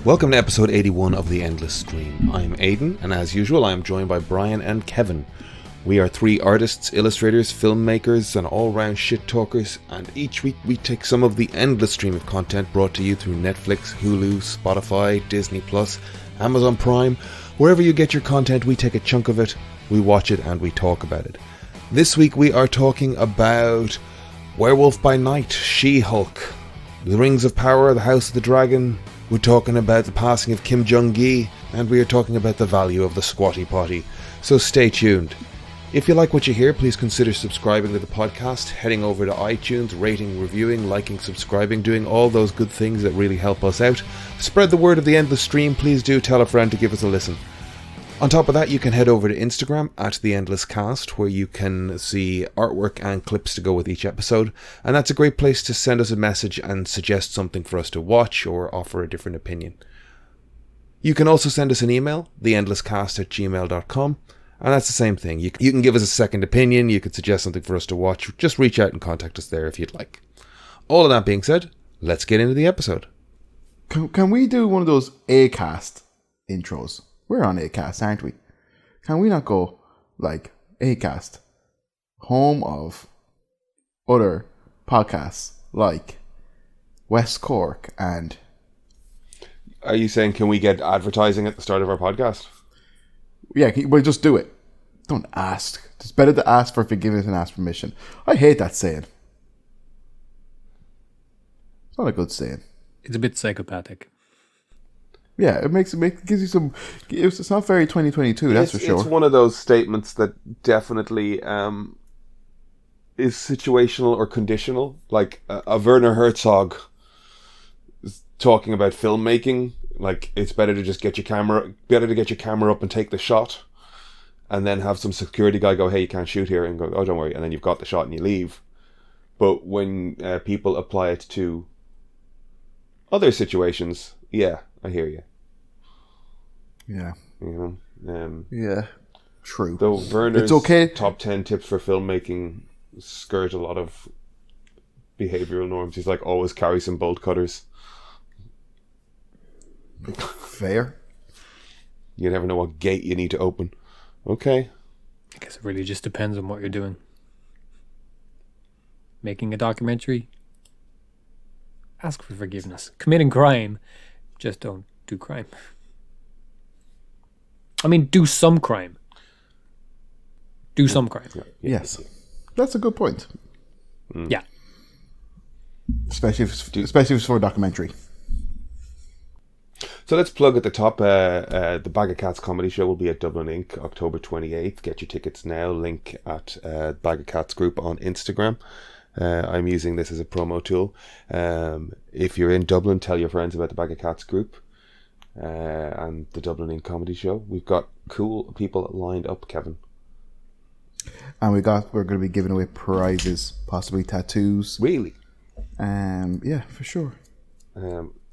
Welcome to episode 81 of The Endless Stream. I'm Aidan, and as usual I am joined by Brian and Kevin. We are three artists, illustrators, filmmakers, and all-round shit talkers, and each week we take some of the endless stream of content brought to you through Netflix, Hulu, Spotify, Disney+, Amazon Prime. Wherever you get your content, we take a chunk of it, we watch it, and we talk about it. This week we are talking about Werewolf by Night, She-Hulk, The Rings of Power, The House of the Dragon. We're talking about the passing of Kim Jung Gi, and we are talking about the value of the Squatty potty. So stay tuned. If you like what you hear, please consider subscribing to the podcast, heading over to iTunes, rating, reviewing, liking, subscribing, doing all those good things that really help us out. Spread the word of the Endless Stream. Please do tell a friend to give us a listen. On top of that, you can head over to Instagram at The Endless Cast, where you can see artwork and clips to go with each episode. And that's a great place to send us a message and suggest something for us to watch or offer a different opinion. You can also send us an email, theendlesscast@gmail.com. And that's the same thing. You can give us a second opinion. You could suggest something for us to watch. Just reach out and contact us there if you'd like. All of that being said, let's get into the episode. Can we do one of those Acast intros? We're on Acast, aren't we? Can we not go like Acast, home of other podcasts like West Cork and... Are you saying can we get advertising at the start of our podcast? Yeah, well, just do it. Don't ask. It's better to ask for forgiveness than ask permission. I hate that saying. It's not a good saying. It's a bit psychopathic. Yeah, it gives you some... It's not very 2022, that's for sure. It's one of those statements that definitely is situational or conditional. Like a Werner Herzog is talking about filmmaking. Like, it's better to just get your camera up and take the shot, and then have some security guy go, hey, you can't shoot here, and go, oh, don't worry, and then you've got the shot and you leave. But when people apply it to other situations, yeah, I hear you. Yeah. You know, yeah. True. Though Werner's it's okay. top 10 tips for filmmaking skirt a lot of behavioural norms. He's like, always carry some bolt cutters. Fair. You never know what gate you need to open. Okay. I guess it really just depends on what you're doing. Making a documentary, ask for forgiveness. Committing crime, just don't do crime. I mean, do some crime. Do some crime. Yeah. Yes. That's a good point. Yeah. Especially if it's for a documentary. So let's plug at the top. The Bag of Cats comedy show will be at Dublin Inc. October 28th. Get your tickets now. Link at Bag of Cats group on Instagram. I'm using this as a promo tool. If you're in Dublin, tell your friends about the Bag of Cats group and the Dublin Inc. comedy show. We've got cool people lined up, Kevin. And we're going to be giving away prizes, possibly tattoos. Really? Yeah, for sure.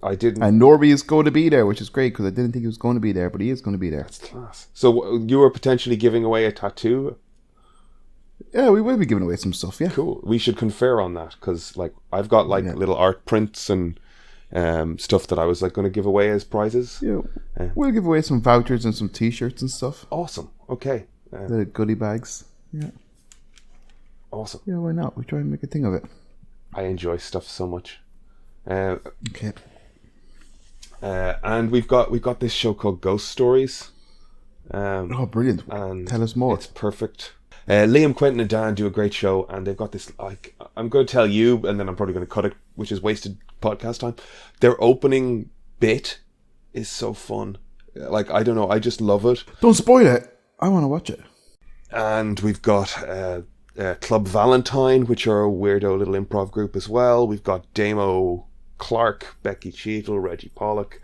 I didn't. And Norby is going to be there, which is great because I didn't think he was going to be there, but he is going to be there. That's class. So you were potentially giving away a tattoo? Yeah, we will be giving away some stuff. Yeah, cool. We should confer on that because, like, I've got little art prints and stuff that I was like going to give away as prizes. Yeah, we'll give away some vouchers and some T-shirts and stuff. Awesome. Okay. The goodie bags. Yeah. Awesome. Yeah, why not? We try and make a thing of it. I enjoy stuff so much. Okay. And we've got this show called Ghost Stories. Oh, brilliant! And tell us more. It's perfect. Liam, Quentin, and Dan do a great show, and they've got this. Like, I'm going to tell you, and then I'm probably going to cut it, which is wasted podcast time. Their opening bit is so fun. Like, I don't know, I just love it. Don't spoil it. I want to watch it. And we've got Club Valentine, which are a weirdo little improv group as well. We've got Damo Clark, Becky Cheadle, Reggie Pollock.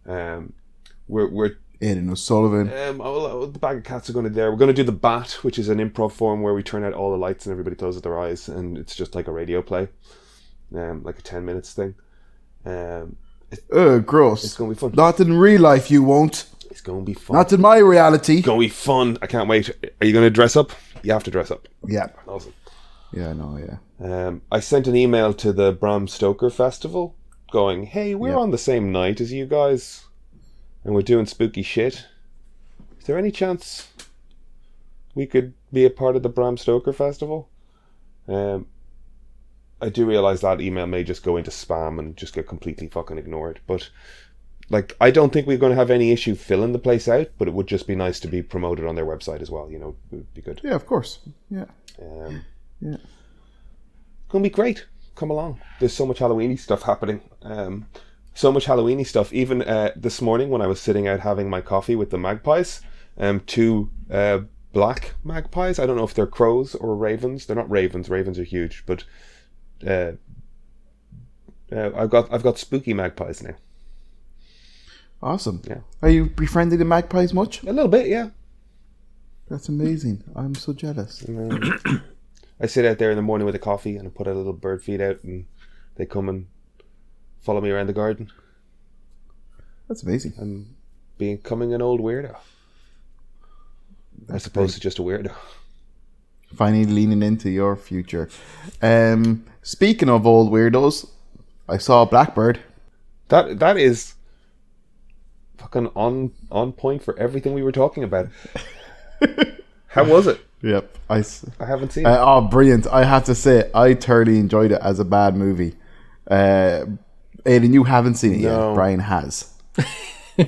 We're Aidan O'Sullivan. The Bag of Cats are going to be there. We're going to do the Bat, which is an improv form where we turn out all the lights and everybody closes their eyes, and it's just like a radio play, like a 10 minutes thing. Gross. It's going to be fun. Not in real life, you won't. It's going to be fun. Not in my reality. It's going to be fun. I can't wait. Are you going to dress up? You have to dress up. Yeah. Awesome. Yeah, I know, yeah. I sent an email to the Bram Stoker Festival going, hey, we're on the same night as you guys, and we're doing spooky shit. Is there any chance we could be a part of the Bram Stoker Festival? I do realise that email may just go into spam and just get completely fucking ignored. But, like, I don't think we're going to have any issue filling the place out, but it would just be nice to be promoted on their website as well. You know, it would be good. Yeah, of course. Yeah. Yeah. Gonna be great. Come along. There's so much Halloweeny stuff happening. So much Halloweeny stuff. Even this morning when I was sitting out having my coffee with the magpies, two black magpies. I don't know if they're crows or ravens. They're not ravens. Ravens are huge, but I've got spooky magpies now. Awesome. Yeah. Are you befriending the magpies much? A little bit, yeah. That's amazing. I'm so jealous. I sit out there in the morning with a coffee and I put a little bird feed out and they come and follow me around the garden. That's amazing. I'm becoming an old weirdo. As opposed to just a weirdo. Finally leaning into your future. Speaking of old weirdos, I saw a blackbird. That is fucking on point for everything we were talking about. How was it? Yep. I haven't seen it. Oh, brilliant. I have to say, I thoroughly enjoyed it as a bad movie. Aidan, you haven't seen it yet. Brian has.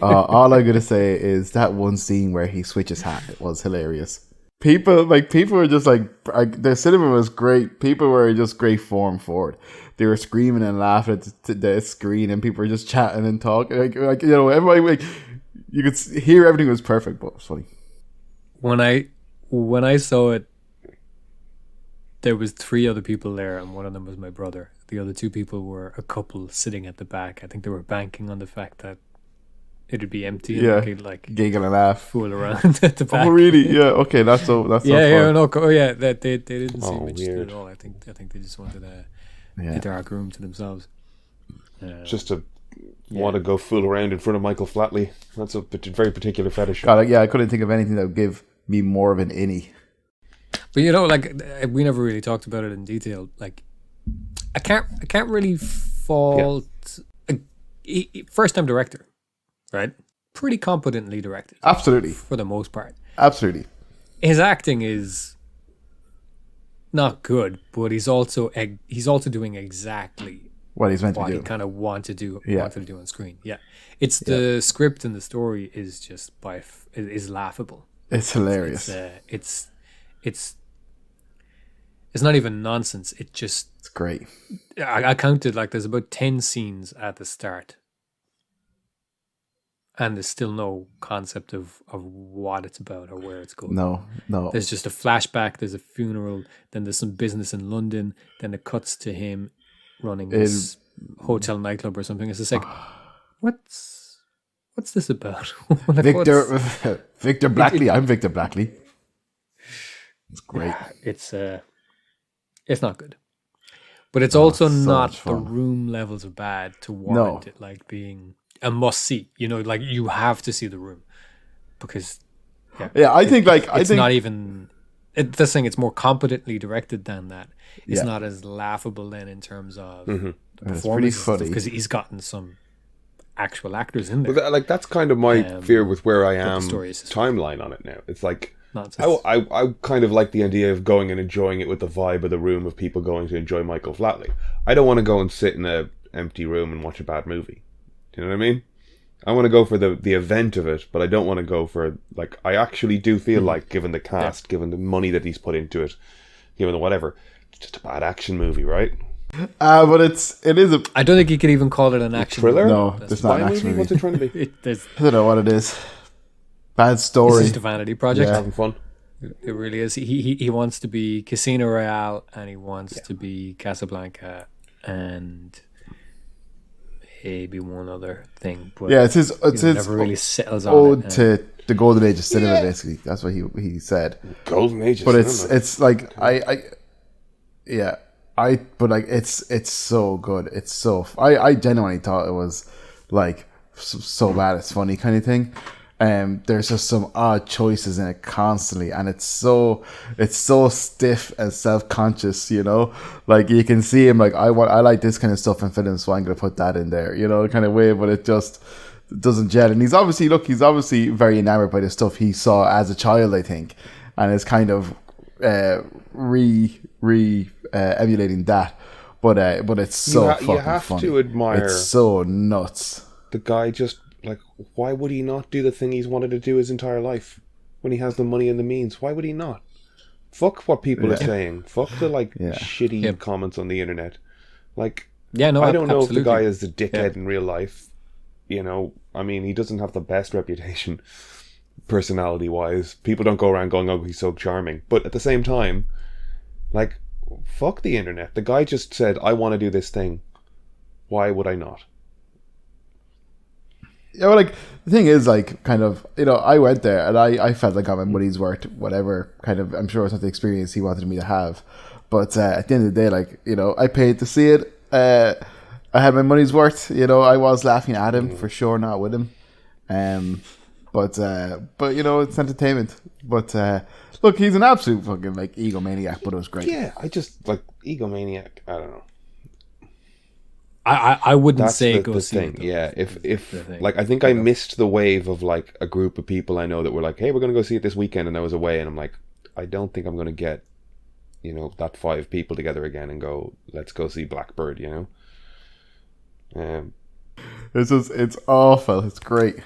All I'm going to say is that one scene where he switches hat, it was hilarious. People were just like, the cinema was great. People were just great form for it. They were screaming and laughing at the screen, and people were just chatting and talking. Like you know, everybody, like, you could hear everything was perfect, but it was funny. When I saw it, there was 3 other people there, and one of them was my brother. The other 2 people were a couple sitting at the back. I think they were banking on the fact that it'd be empty and they could like giggle and laugh, fool around at the back. Oh, really? Yeah. Okay, that's so yeah, fun. yeah, no, they didn't seem interested weird. at all. I think they just wanted a dark room to themselves. Just to want to go fool around in front of Michael Flatley. That's a very particular fetish. God, I couldn't think of anything that would give me more of an innie. But you know, like, we never really talked about it in detail. Like, I can't really fault first time director, right? Pretty competently directed. Absolutely. For the most part. Absolutely. His acting is not good, but he's also doing exactly what he's meant to do. What he kind of wanted to do on screen. Yeah. It's the script and the story is just is laughable. It's hilarious. It's not even nonsense. It's great. I counted, like, there's about 10 scenes at the start, and there's still no concept of what it's about or where it's going. No. There's just a flashback. There's a funeral. Then there's some business in London. Then it cuts to him running this hotel nightclub or something. It's just like, what's this about? Like, Victor Blackley. I'm Victor Blackley. It's great. It's not good, but it's also not the Room levels of bad to warrant it like being a must see. You know, like, you have to see The Room because I think not even. This thing, it's more competently directed than that. It's not as laughable then in terms of the performance, because he's gotten some actual actors in there. But like, that's kind of my fear with where I am timeline on it now. It's like, I kind of like the idea of going and enjoying it with the vibe of The Room, of people going to enjoy Michael Flatley. I don't want to go and sit in a empty room and watch a bad movie. Do you know what I mean? I want to go for the event of it, but I don't want to go for, like, I actually do feel like, given the cast, given the money that he's put into it, given the whatever, it's just a bad action movie, right? But it is a... I don't think you could even call it an action thriller. No, it's not an action movie. What's it trying to be? I don't know what it is. Bad story. It's just a vanity project. Having fun. It really is. He wants to be Casino Royale, and he wants to be Casablanca, and maybe one other thing. But it's his never really settles on it. To the golden age of cinema, basically. That's what he said. Golden age of cinema. But it's like it's so good. It's so I genuinely thought it was like so bad it's funny kind of thing. there's just some odd choices in it constantly, and it's so stiff and self-conscious, you know. Like you can see him like I like this kind of stuff in films, so I'm gonna put that in there, you know, kind of way. But it just doesn't gel, and he's obviously very enamored by the stuff he saw as a child, I think, and is kind of emulating that. But it's so fucking funny. You have to admire. It's so nuts. The guy just. Like, why would he not do the thing he's wanted to do his entire life when he has the money and the means? Why would he not? Fuck what people are saying. Fuck the shitty comments on the internet. Like, I don't know if the guy is a dickhead in real life. You know, I mean, he doesn't have the best reputation personality-wise. People don't go around going, "Oh, he's so charming." But at the same time, like, fuck the internet. The guy just said, "I want to do this thing. Why would I not?" Yeah, well, like the thing is, like, kind of, you know, I went there and I felt like I got my money's worth, whatever. Kind of, I'm sure it's not the experience he wanted me to have, but at the end of the day, like, you know, I paid to see it. I had my money's worth. You know, I was laughing at him for sure, not with him. But you know, it's entertainment. But look, he's an absolute fucking like egomaniac, but it was great. Yeah, I just like egomaniac. I don't know. I wouldn't say go the see thing. it. Yeah, if like I think I missed the wave of like a group of people I know that were like, "Hey, we're going to go see it this weekend," and I was away, and I'm like, I don't think I'm going to get, you know, that 5 people together again and go, let's go see Blackbird. You know, it's awful. It's great.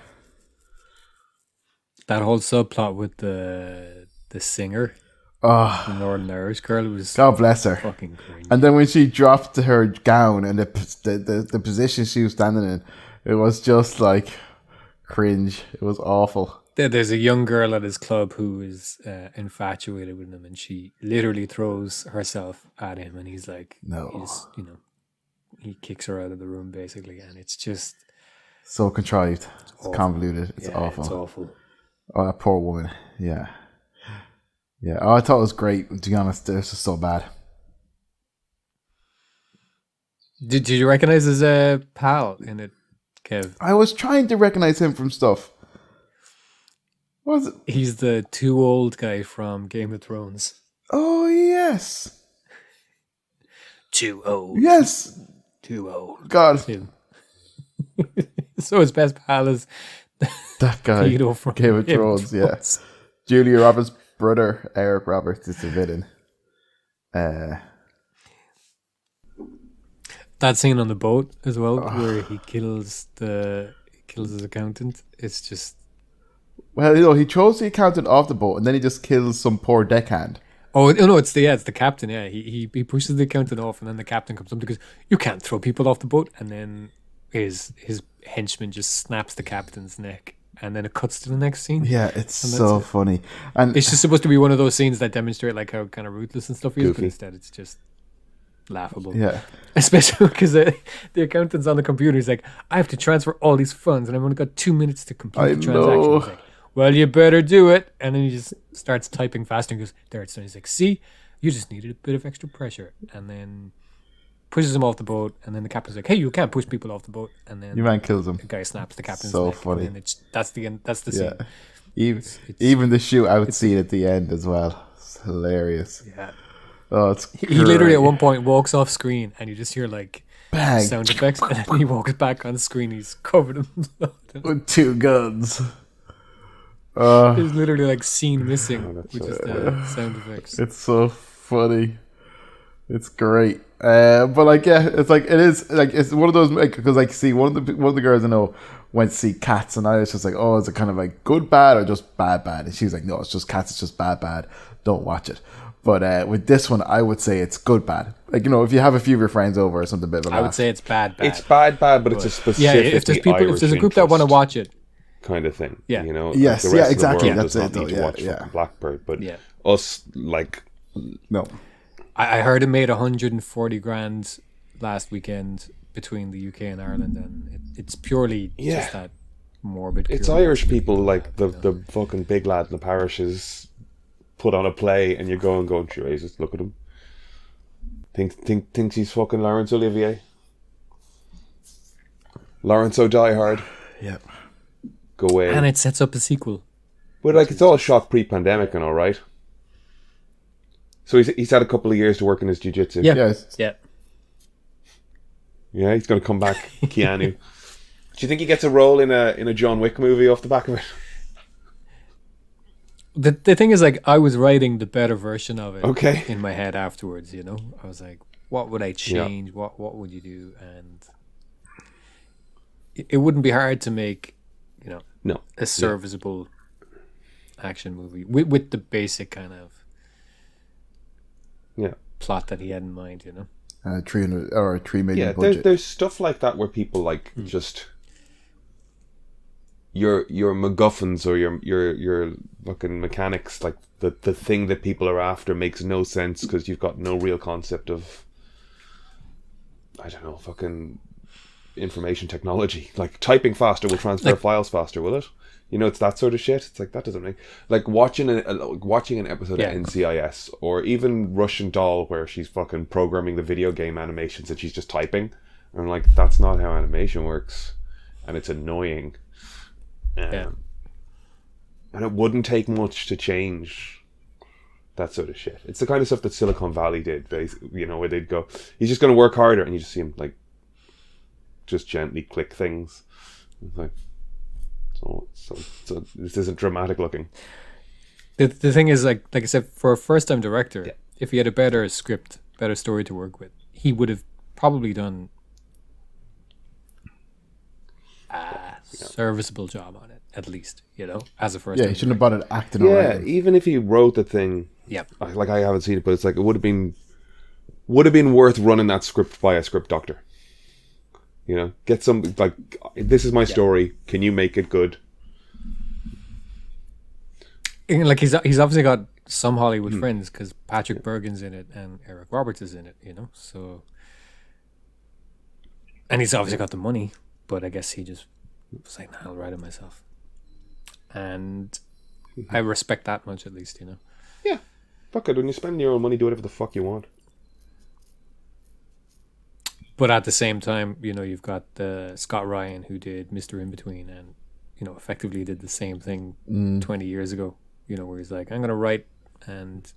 That whole subplot with the singer. Oh, Northern Irish girl was God bless her. Fucking cringe. And then when she dropped her gown and the position she was standing in, it was just like cringe. It was awful. There's a young girl at his club who is infatuated with him, and she literally throws herself at him, and he's like, no, he kicks her out of the room basically, and it's just so contrived. It's convoluted. It's awful. It's awful. Oh, that poor woman. Yeah. Yeah, I thought it was great. To be honest, this is so bad. Did you recognize his pal in it, Kev? I was trying to recognize him from stuff. What was it? He's the too old guy from Game of Thrones. Oh, yes. Too old. Yes. Too old. God. So his best pal is that guy from Game of Thrones, yeah. Julia Roberts' brother, Eric Roberts, is the villain. That scene on the boat as well, where he kills his accountant. It's just, well, you know, he throws the accountant off the boat and then he just kills some poor deckhand. Oh no, it's the captain. Yeah, he pushes the accountant off, and then the captain comes up because you can't throw people off the boat, and then his henchman just snaps the captain's neck. And then it cuts to the next scene. Yeah, it's so funny. And it's just supposed to be one of those scenes that demonstrate like how kind of ruthless and stuff he is, but instead it's just laughable. Yeah. Especially because the accountant's on the computer. He's like, I have to transfer all these funds and I've only got 2 minutes to complete the transaction. He's like, well, you better do it. And then he just starts typing faster and goes, there it's done. He's like, see, you just needed a bit of extra pressure. And then pushes him off the boat, and then the captain's like, hey, you can't push people off the boat, and then your man kills him. The guy snaps the captain's so neck. Funny. And then that's the end. That's the scene. Yeah. Even the shootout scene at the end as well. It's hilarious. Yeah. Oh, it's he literally at one point walks off screen and you just hear like bang sound effects, and then he walks back on screen, he's covered in blood with 2 guns. There's literally like scene missing with just sound effects. It's so funny. It's great. But like, yeah, it's like, it is like, it's one of those, because like, see, one of the girls I know went to see Cats, and I was just like, oh, is it kind of like good bad or just bad, and she was like, no, it's just Cats, it's just bad, don't watch it. But with this one, I would say it's good bad. Like, you know, if you have a few of your friends over or something, bit of a laugh. I would say it's bad. It's bad, but it's a specific. If there's a group that want to watch it, kind of thing. Yeah. You know. Yes. Like the rest Exactly. Of the world That's it. does not need to watch fucking Blackbird, but us, like, no. I heard it made 140 grand last weekend between the UK and Ireland, and it's purely just that morbid. It's Irish people, like the fucking big lad in the parishes put on a play, and you go and go, Jesus, look at him. Thinks he's fucking Laurence Olivier. Laurence O' Die Hard. Yep. go away. And it sets up a sequel. But like, it's all shot pre-pandemic and all right. So he's had a couple of years to work in his jiu-jitsu. Yeah. Yes. Yeah. Yeah, he's going to come back, Keanu. Do you think he gets a role in a John Wick movie off the back of it? The thing is, like, I was writing the better version of it Okay. in my head afterwards, you know? I was like, what would I change? What would you do? And it wouldn't be hard to make, you know, No. a serviceable action movie with the basic kind of plot that he had in mind, you know? 300 or 3 million Yeah, budget. there's stuff like that where people like just your MacGuffins or your fucking mechanics, like the thing that people are after makes no sense because you've got no real concept of, I don't know, fucking information technology. Like typing faster will transfer files faster, will it? You know, it's that sort of shit. It's like, that doesn't make... Like watching an episode of NCIS or even Russian Doll where she's fucking programming the video game animations and she's just typing. And I'm like, that's not how animation works. And it's annoying. And it wouldn't take much to change that sort of shit. It's the kind of stuff that Silicon Valley did, basically, you know, where they'd go, he's just going to work harder, and you just see him, like, just gently click things. It's like... So this isn't dramatic looking. The thing is, like I said, for a first-time director, if he had a better script, better story to work with, he would have probably done a serviceable job on it, at least, you know, as a first. Yeah, he shouldn't have bothered acting. Yeah, even if he wrote the thing. Yeah, like I haven't seen it, but it's like it would have been worth running that script by a script doctor. You know, get some, like, this is my story. Can you make it good? And like he's obviously got some Hollywood friends because Patrick Bergen's in it and Eric Roberts is in it. You know, so and he's obviously got the money, but I guess he just was like, "Nah, I'll write it myself," and I respect that much, at least, you know. Yeah, fuck it. When you spend your own money, do whatever the fuck you want. But at the same time, you know, you've got Scott Ryan, who did Mr. In-Between and, you know, effectively did the same thing 20 years ago, you know, where he's like, I'm going to write and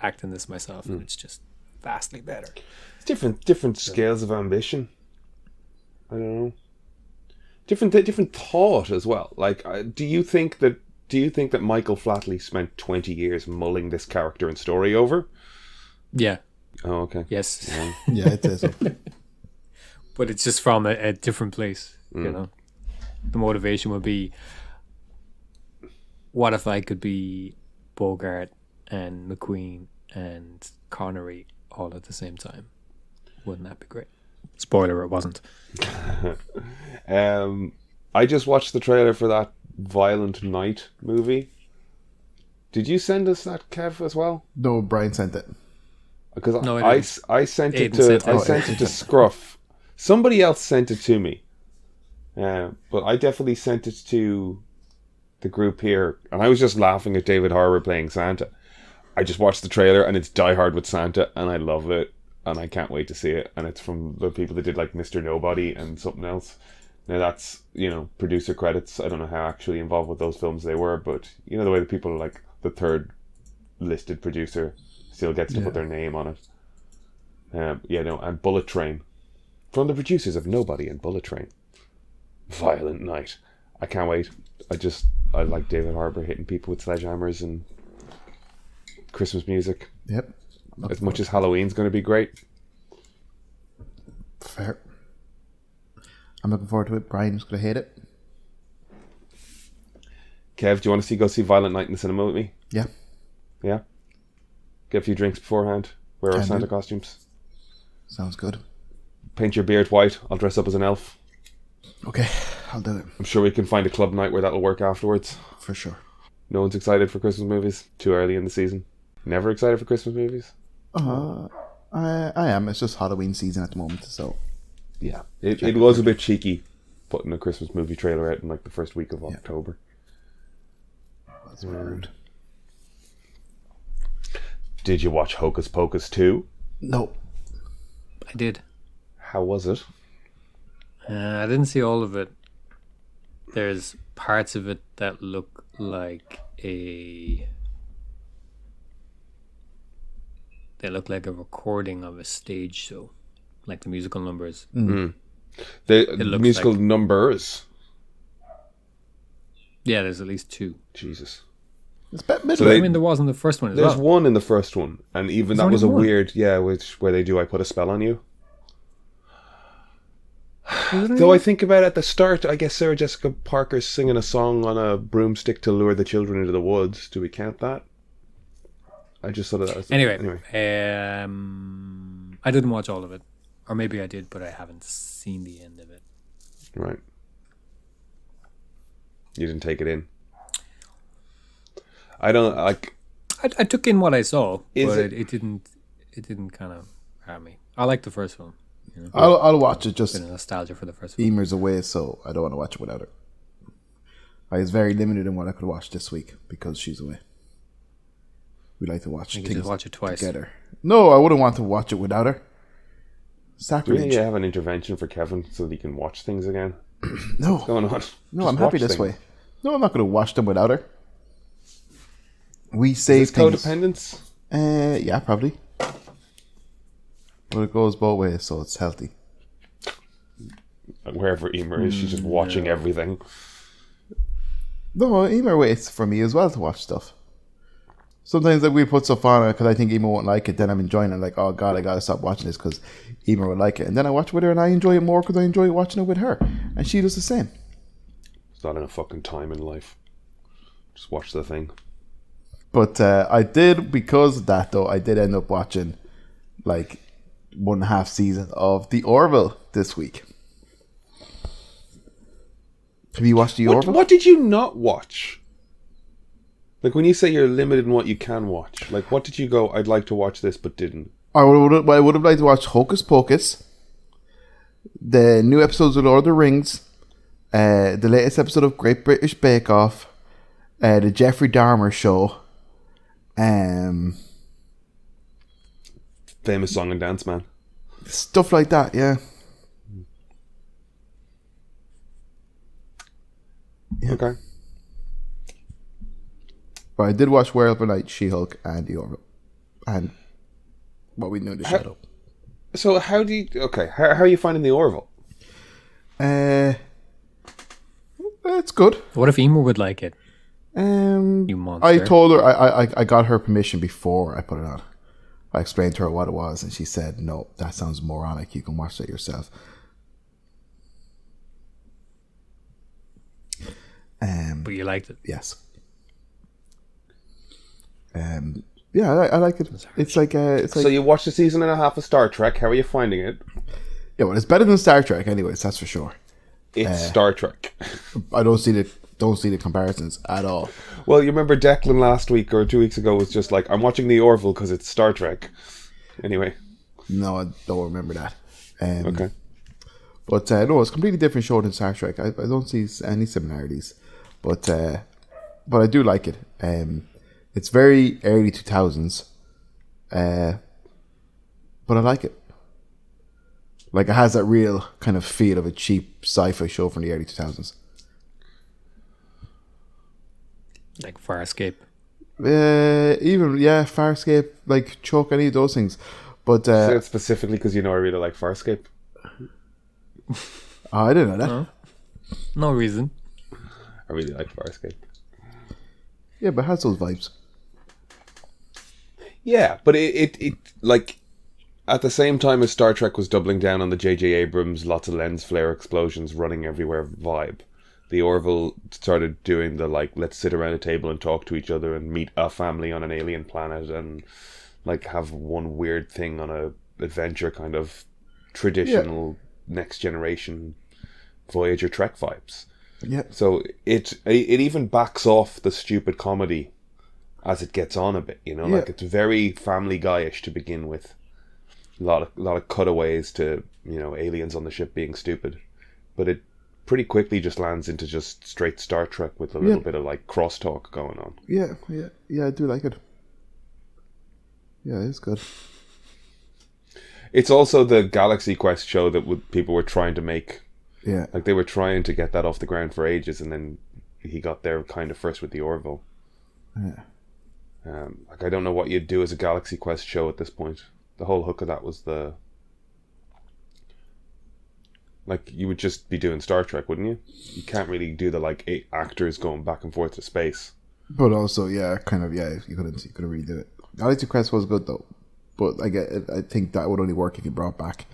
act in this myself, and it's just vastly better. It's different scales of ambition. I don't know. Different thought as well. Like, do you think that Michael Flatley spent 20 years mulling this character and story over? Yeah. Oh, okay. Yes. Yeah, it is. But it's just from a different place, you know. The motivation would be, what if I could be Bogart and McQueen and Connery all at the same time? Wouldn't that be great? Spoiler, it wasn't. I just watched the trailer for that Violent Night movie. Did you send us that, Kev, as well? No, Brian sent it. Because No, I sent it to Scruff. Somebody else sent it to me, but I definitely sent it to the group here, and I was just laughing at David Harbour playing Santa. I just watched the trailer, and it's Die Hard with Santa, and I love it, and I can't wait to see it. And it's from the people that did like Mr. Nobody and something else. Now that's, you know, producer credits. I don't know how actually involved with those films they were, but you know the way the people like the third listed producer still gets to put their name on it. And Bullet Train. From the producers of Nobody and Bullet Train. Violent Night. I can't wait. I like David Harbour hitting people with sledgehammers and Christmas music. Yep. As much as Halloween's going to be great. Fair. I'm looking forward to it. Brian's going to hate it. Kev, do you want to go see Violent Night in the cinema with me? Yeah. Yeah? Get a few drinks beforehand. Wear our Santa costumes. Sounds good. Paint your beard white. I'll dress up as an elf. Okay, I'll do it. I'm sure we can find a club night where that'll work afterwards. For sure. No one's excited for Christmas movies? Too early in the season? Never excited for Christmas movies? I am. It's just Halloween season at the moment, so... Yeah. It was a bit cheeky putting a Christmas movie trailer out in like the first week of October. That's weird. Did you watch Hocus Pocus 2? No. I did. How was it? I didn't see all of it. there's parts of it that look like a recording of a stage show, like the musical numbers. The looks musical like- numbers. Yeah, there's at least 2. Jesus. It's bit middle. So they- I mean, there was in the first one as There's well. one in the first one, and even that only was a one? weird, where they do I put a spell on you. Was it Though I any- think about it at the start, I guess Sarah Jessica Parker's singing a song on a broomstick to lure the children into the woods. Do we count that? I just thought of that. Anyway, Anyway, I didn't watch all of it, or maybe I did, but I haven't seen the end of it. right. You didn't take it in. I don't like. I took in what I saw, Is but it- it didn't kind of have me. I like the first one. You know? I'll watch it. Just Bit of nostalgia for the first one. Emer's away, so I don't want to watch it without her. I was very limited in what I could watch this week because she's away. We like to watch You could things just watch it twice. together. No, I wouldn't want to watch it without her. Do we Sacrilege. need to have an intervention for Kevin so that he can watch things again? No, What's going on? no, Just I'm happy watch this things. way. No, I'm not going to watch them without her. We Is save this things. codependence? Yeah, probably. But it goes both ways, so it's healthy. Wherever Emer is, she's just watching everything. No, Emer waits for me as well to watch stuff. Sometimes like we put stuff on because I think Emer won't like it. Then I'm enjoying it. Like, oh god, I gotta stop watching this because Emer would like it. And then I watch with her and I enjoy it more because I enjoy watching it with her. And she does the same. It's not enough fucking time in life. Just watch the thing. But I did, because of that though, I did end up watching like 1.5 seasons of The Orville this week. Have you watched The Orville? What did you not watch? Like when you say you're limited in what you can watch, like what did you go, I'd like to watch this but didn't? I would have liked to watch Hocus Pocus, the new episodes of Lord of the Rings, the latest episode of Great British Bake Off, the Jeffrey Dahmer show, Famous song and dance man. stuff like that, yeah. Okay. But I did watch Werewolf by Night, She-Hulk, and The Orville. And What We Know in the Shadow. So how do you how are you finding the Orville? It's good. What if Emer would like it? You monster. I told her, I got her permission before I put it on. I explained to her what it was, and she said, no, that sounds moronic. You can watch that yourself. But you liked it. Yes. Yeah, I like it. It's like So you watched a season and a half of Star Trek. How are you finding it? yeah, well, it's better than Star Trek, anyways. That's for sure. It's Star Trek. I don't see the comparisons at all. Well, you remember Declan last week or 2 weeks ago was just like, I'm watching the Orville because it's Star Trek. Anyway. No, I don't remember that. Okay. But no, it's a completely different show than Star Trek. I don't see any similarities, but I do like it. It's very early 2000s, but I like it. Like it has that real kind of feel of a cheap sci-fi show from the early 2000s. Like Farscape. Even Farscape, like Chuck, any of those things. But Say it specifically because you know I really like Farscape. I didn't know that. Huh? No reason. I really like Farscape. Yeah, but it has those vibes. Yeah, but it like at the same time as Star Trek was doubling down on the J.J. Abrams lots of lens flare explosions running everywhere vibe, the Orville started doing the like let's sit around a table and talk to each other and meet a family on an alien planet and like have one weird thing on a adventure kind of traditional next generation Voyager Trek vibes. Yeah. So it even backs off the stupid comedy as it gets on a bit, you know, like it's very Family Guy-ish to begin with. A lot of cutaways to, you know, aliens on the ship being stupid, but it pretty quickly just lands into just straight Star Trek with a little bit of like crosstalk going on. Yeah, I do like it. Yeah, it's good. It's also the Galaxy Quest show that people were trying to make Yeah. Like they were trying to get that off the ground for ages, and then he got there kind of first with the Orville. Yeah. Like I don't know what you'd do as a Galaxy Quest show at this point. The whole hook of that was like you would just be doing Star Trek, wouldn't you? You can't really do the like 8 actors going back and forth to space. But also, yeah, kind of, yeah, you couldn't redo it. Galaxy Quest was good though, but I think that would only work if you brought back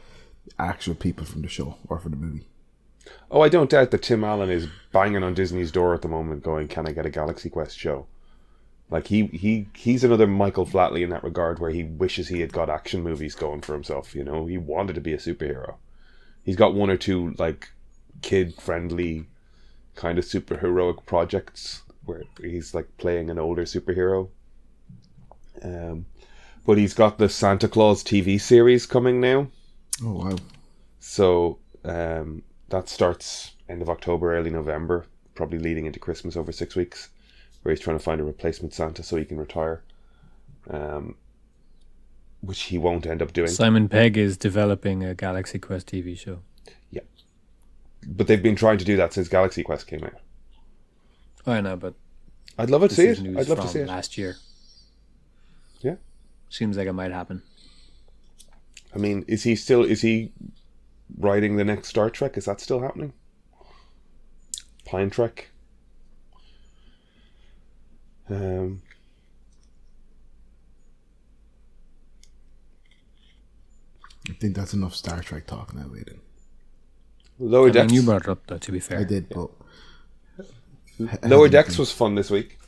actual people from the show or from the movie. Oh, I don't doubt that Tim Allen is banging on Disney's door at the moment, going, "Can I get a Galaxy Quest show?" Like he's another Michael Flatley in that regard, where he wishes he had got action movies going for himself. You know, he wanted to be a superhero. He's got 1 or 2 like kid-friendly kind of superheroic projects where he's like playing an older superhero. But he's got the Santa Claus TV series coming now. Oh wow! So that starts end of October, early November, probably leading into Christmas over 6 weeks, where he's trying to find a replacement Santa so he can retire. Which he won't end up doing. Simon Pegg is developing a Galaxy Quest TV show. Yeah. But they've been trying to do that since Galaxy Quest came out. I know, but I'd love to see it. news I'd love to from see it. last year. Yeah. Seems like it might happen. I mean, is he writing the next Star Trek? Is that still happening? Pine Trek? I think that's enough Star Trek talk now, Aidan. Lower I mean, Decks. you brought it up, though, to be fair. I did, but Lower Decks was fun this week.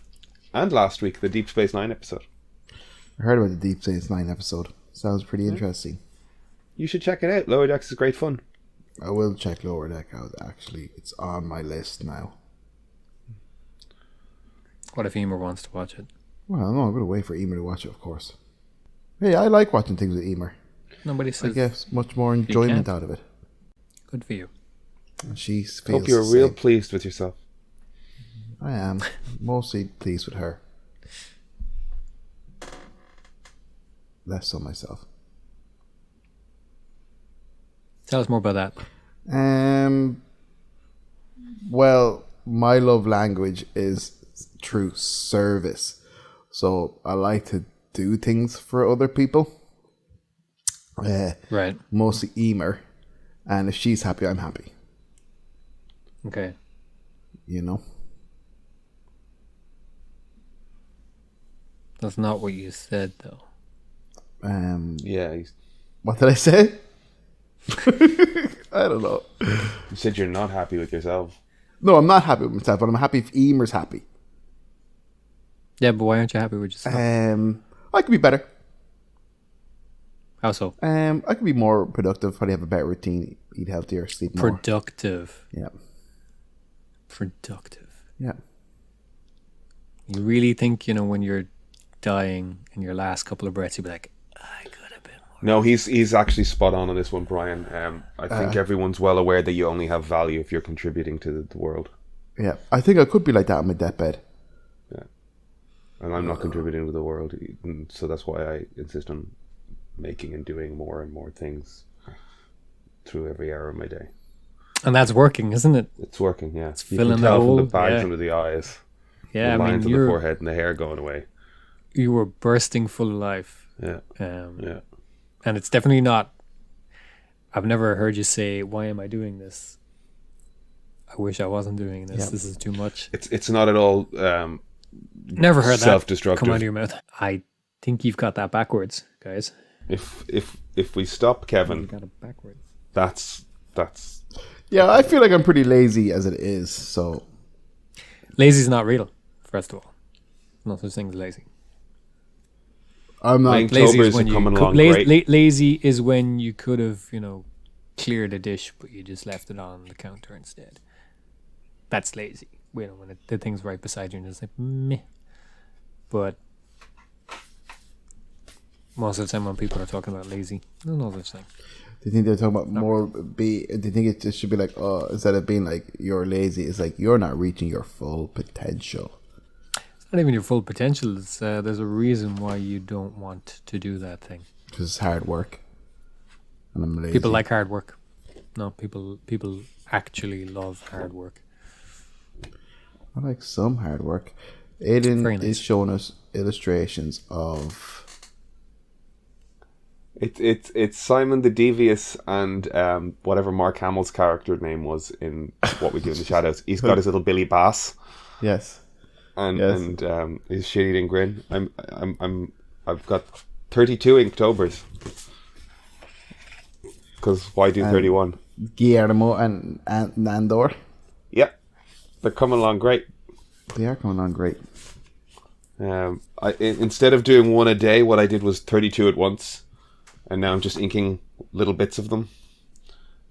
And last week, the Deep Space Nine episode. I heard about the Deep Space Nine episode. Sounds pretty interesting. You should check it out. Lower Decks is great fun. I will check Lower Deck out, actually. It's on my list now. What if Emer wants to watch it? Well, no, I'm going to wait for Emer to watch it, of course. Hey, I like watching things with Emer. Nobody I says get much more enjoyment can't. out of it. good for you. And she feels Hope you're the real same. pleased with yourself. I am. Mostly pleased with her. Less so myself. Tell us more about that. Well, my love language is through service. So I like to do things for other people. Right. Mostly Emer. And if she's happy, I'm happy. Okay. You know? That's not what you said, though. Yeah, What did I say? I don't know. you said you're not happy with yourself. No, I'm not happy with myself, but I'm happy if Emer's happy. Yeah, but why aren't you happy with yourself? I could be better. How so? I could be more productive, probably have a better routine, eat healthier, sleep more. Productive. Yeah. Productive. Yeah. You really think, when you're dying in your last couple of breaths, you'd be like, I could have been more. No, he's actually spot on this one, Brian. I think everyone's well aware that you only have value if you're contributing to the world. Yeah. I think I could be like that on my deathbed. Yeah. And I'm not contributing to the world, so that's why I insist on making and doing more and more things through every hour of my day. And that's working, isn't it? It's working, yeah. You filling can the tell hole, from the bags yeah. under the eyes, Yeah, the I lines mean, on the forehead, and the hair going away. you were bursting full of life. Yeah, Yeah. And it's definitely not, I've never heard you say, why am I doing this? I wish I wasn't doing this. Yeah. This is too much. It's not at all Never heard that self-destructive. come out of your mouth. I think you've got that backwards, guys. If we stop You Kevin, got it backwards. that's Yeah, I feel like I'm pretty lazy as it is, so... Lazy's not real, first of all. No such thing as lazy. I'm not... Playing Lazy Tobers is when are you coming could, along great. lazy is when you could have, cleared a dish, but you just left it on the counter instead. That's lazy. When the thing's right beside you and it's like meh. But most of the time when people are talking about lazy, there's no such thing. Do you think they're talking about more... Do you think it just should be like, oh, instead of being like, you're lazy, it's like, you're not reaching your full potential. It's not even your full potential. It's, there's a reason why you don't want to do that thing. Because it's hard work. And I'm lazy. People like hard work. No, people actually love hard work. I like some hard work. Very Aiden nice. is showing us illustrations of. It's Simon the Devious and whatever Mark Hamill's character name was in What We Do in the Shadows. He's got his little Billy Bass Yes. and Yes. and his shit-eating grin. I've got 32 Inktober's. Because why do 31? Guillermo and Nandor. Yep, they're coming along great. They are coming on great. Instead of doing one a day, what I did was 32 at once, and now I'm just inking little bits of them,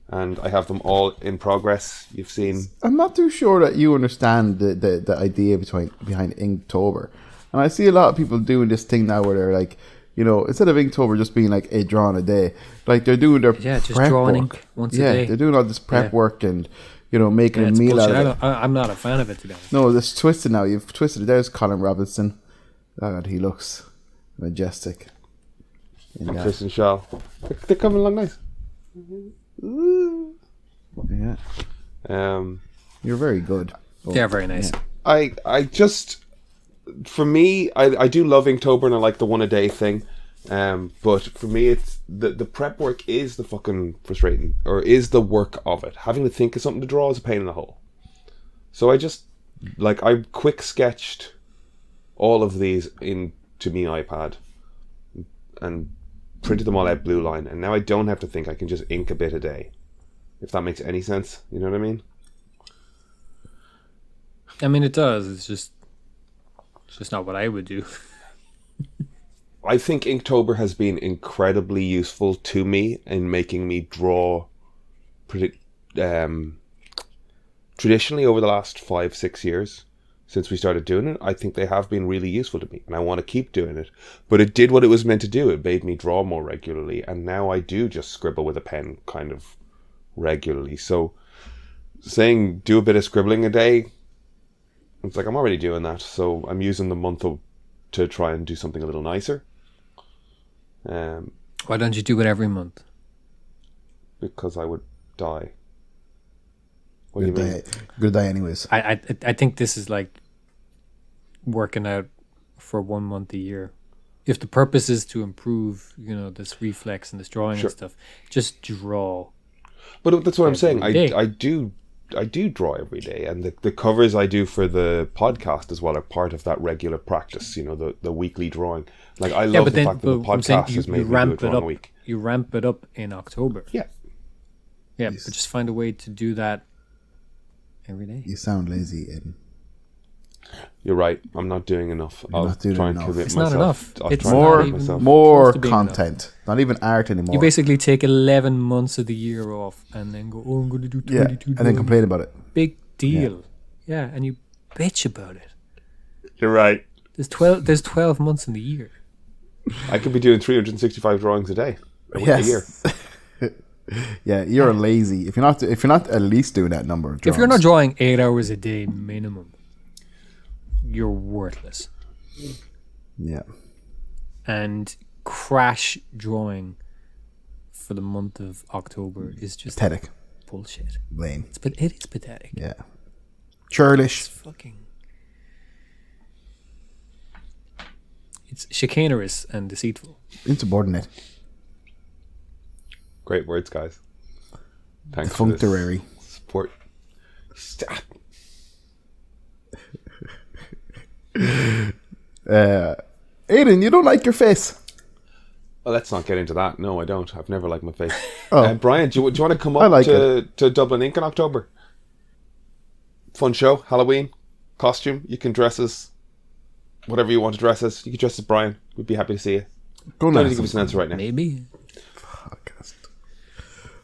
and I have them all in progress. You've seen. I'm not too sure that you understand the idea behind Inktober. And I see a lot of people doing this thing now where they're like, you know, instead of Inktober just being like a draw in a day, like they're doing their just prep drawing work. ink once a day. They're doing all this prep work and, you know, making a It's meal out bullshit. of it. I'm not a fan of it, to be honest. No, it's twisted now. You've twisted it. There's Colin Robinson. God, he looks majestic. in And that. Chris and Shaw. They're coming along nice. Yeah, you're very good. Oh, They're very nice. yeah. I just, for me, I do love Inktober and I like the one a day thing. But for me, it's the prep work is the fucking frustrating, or is the work of it. Having to think of something to draw is a pain in the hole. So I just, like, I quick sketched all of these into me iPad and printed them all out blue line, and now I don't have to think. I can just ink a bit a day, if that makes any sense. You know what I mean? I mean, it does. It's just not what I would do. I think Inktober has been incredibly useful to me in making me draw traditionally over the last 5-6 years since we started doing it. I think they have been really useful to me, and I want to keep doing it. But it did what it was meant to do. It made me draw more regularly, and now I do just scribble with a pen kind of regularly. So saying do a bit of scribbling a day, it's like I'm already doing that, so I'm using the month to try and do something a little nicer. Why don't you do it every month? Because I would die. What do you mean? Good day, anyways. I think this is like working out for 1 month a year. If the purpose is to improve, you know, this reflex and this drawing Sure. and stuff, just draw. But that's what I'm saying. Every day. I do draw every day, and the covers I do for the podcast as well are part of that regular practice. You know, the weekly drawing. Like I love the fact that the I'm saying podcast has made me do it it wrong up. a week. You ramp it up in October. Yeah. Yeah, but just find a way to do that every day. You sound lazy, Aiden. You're right. I'm not doing enough. You're I'll not doing try and enough. commit It's not myself. enough. I'll It's try and not commit even- myself. More Supposed to be content, not even art anymore. You basically take 11 months of the year off and then go, oh, I'm going to do 22 yeah, and then drawings." complain about it. Big deal. Yeah, and you bitch about it. You're right. There's 12 months in the year. I could be doing 365 drawings a day. A year. Yeah, you're lazy. If you're not at least doing that number of drawings. If you're not drawing 8 hours a day minimum, you're worthless. Yeah. And crash drawing for the month of October is just Pathetic. bullshit. Lame. It is pathetic. Yeah. Churlish. It's fucking... It's chicanerous and deceitful. Insubordinate. Great words, guys. Thanks for this Defunctorary. support. Stop. Aiden, you don't like your face. Well, let's not get into that. No, I don't. I've never liked my face. Oh. Brian, do you want to come I up like to Dublin Ink in October? Fun show, Halloween, costume. You can dress as whatever you want to dress as. You can dress as Brian. We'd be happy to see you. Go Don't now. need to give us an answer right now. Maybe. Podcast.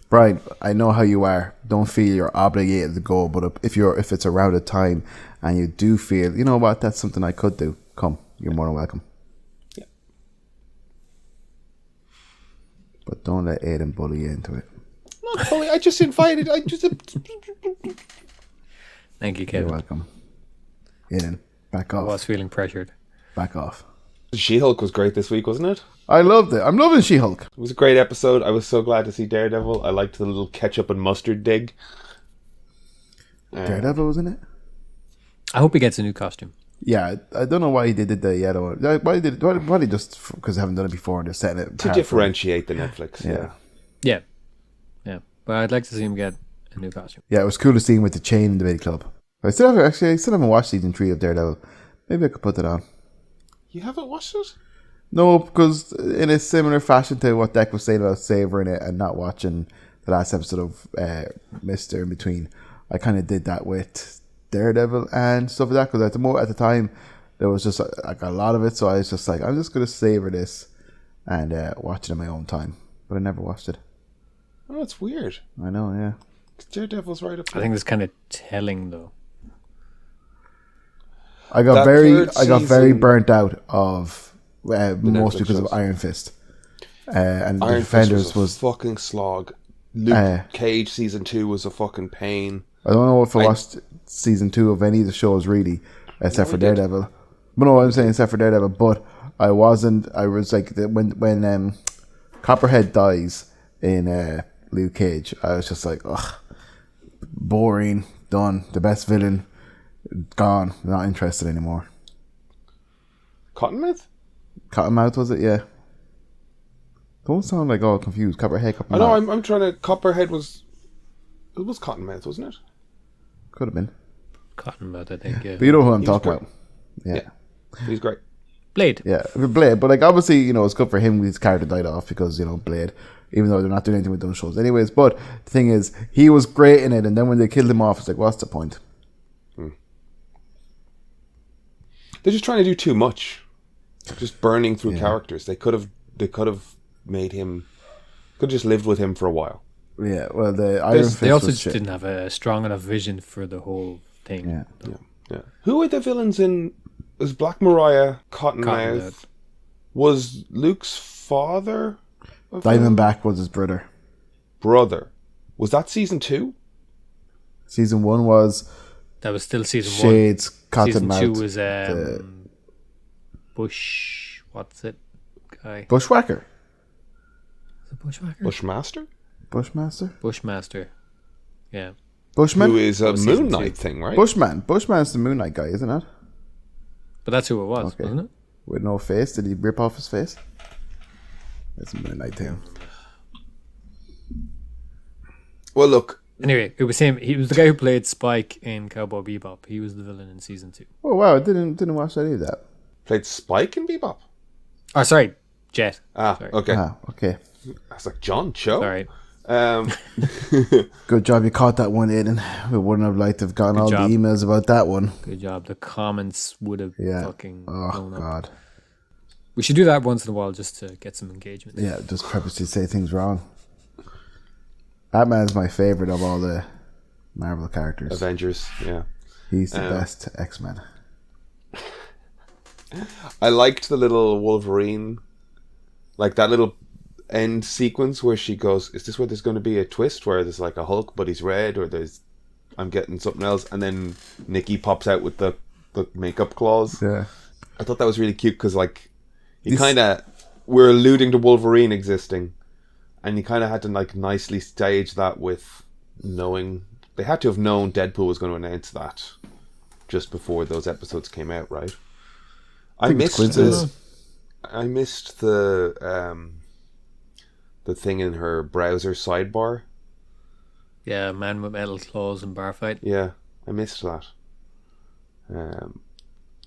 Brian, I know how you are. Don't feel you're obligated to go, but if it's around a time and you do feel, you know what, that's something I could do, come. You're more than welcome. Yeah. But don't let Aiden bully you into it. Not bully. I just invited. Thank you, You're Kevin. welcome. Aiden, back I off. was feeling pressured. Back off. She-Hulk was great this week, wasn't it? I loved it. I'm loving She-Hulk. It was a great episode. I was so glad to see Daredevil. I liked the little ketchup and mustard dig. Daredevil was in it. I hope he gets a new costume. Yeah, I don't know why he did the yellow one. Why did why just because they haven't done it before and they're setting it To apart differentiate the Netflix. Yeah. Yeah. Yeah. But I'd like to see him get a new costume. Yeah, it was cool to see him with the chain in the big club. I still haven't watched season 3 of Daredevil. Maybe I could put that on. You haven't watched it? No, because in a similar fashion to what Deck was saying about savoring it and not watching the last episode of Mr. In Between, I kind of did that with Daredevil and stuff like that. Because at the time, there was just like a lot of it. So I was just like, I'm just going to savor this and watch it in my own time. But I never watched it. Oh, it's weird. I know, yeah. Daredevil's right up there. I think it's kind of telling, though. I got very burnt out of most Netflix because shows. of Iron Fist. And Iron the Defenders Fist was a fucking slog. Luke Cage season 2 was a fucking pain. I don't know if I watched season 2 of any of the shows really, except for did. Daredevil. But no, I'm saying except for Daredevil. But I was like when Copperhead dies in Luke Cage, I was just like, ugh, boring, done. The best villain, gone. Not interested anymore. Cottonmouth? Cottonmouth was it? Yeah. Don't sound like all confused. Copperhead, Cottonmouth. I know, I'm trying to... Copperhead was... It was Cottonmouth, wasn't it? Could have been. Cottonmouth, I think, yeah. But you know who I'm He was talking great. about. Yeah. He's great. Blade. Yeah, Blade. But like, obviously, you know, it's good for him. His character died off because, you know, Blade. Even though they're not doing anything with those shows, anyways. But the thing is, he was great in it, and then when they killed him off, it's like, what's the point? They're just trying to do too much. Just burning through characters. They could have made him... Could have just lived with him for a while. Yeah. Well, the Iron Fist They also was just shit. didn't have a strong enough vision for the whole thing. Yeah. Yeah. Who are the villains in... Was Black Mariah, Cottonmouth? Cottonmouth. Was Luke's father a Diamondback was his brother. brother? Was that season 2? Season 1 was That was still season Shades, 1. Season Cottonmouth. 2 was Bush. What's it? Guy. Bushwhacker. Is it Bushwhacker? Bushmaster? Bushmaster. Bushmaster. Yeah. Bushman. Who is a was season Moon Knight 2. thing, right? Bushman. Bushman's the Moon Knight guy, isn't it? But that's who it was, Okay. wasn't it? With no face. Did he rip off his face? That's a Moon Knight thing. Well, look. Anyway, it was him. He was the guy who played Spike in Cowboy Bebop. He was the villain in season 2. Oh wow! I didn't watch any of that. Played Spike in Bebop? Oh, sorry. Jet. Ah, Sorry. okay. Okay. I was like, John Cho? Sorry. Good job you caught that one, Aiden. We wouldn't have liked to have gotten all job. the emails about that one. Good job. The comments would have Yeah. fucking Oh blown up. God. We should do that once in a while just to get some engagement. Yeah, just purposely say things wrong. Batman's my favorite of all the Marvel characters. Avengers, yeah. He's the best X-Men. I liked the little Wolverine, like that little end sequence where she goes, is this where there's going to be a twist where there's like a Hulk but he's red, or I'm getting something else, and then Nikki pops out with the makeup claws. Yeah. I thought that was really cute because like we're alluding to Wolverine existing, and you kind of had to like nicely stage that with knowing they had to have known Deadpool was going to announce that just before those episodes came out, right? I think it's missed coincidence. the thing in her browser sidebar. Yeah, man with metal claws and bar fight. Yeah, I missed that.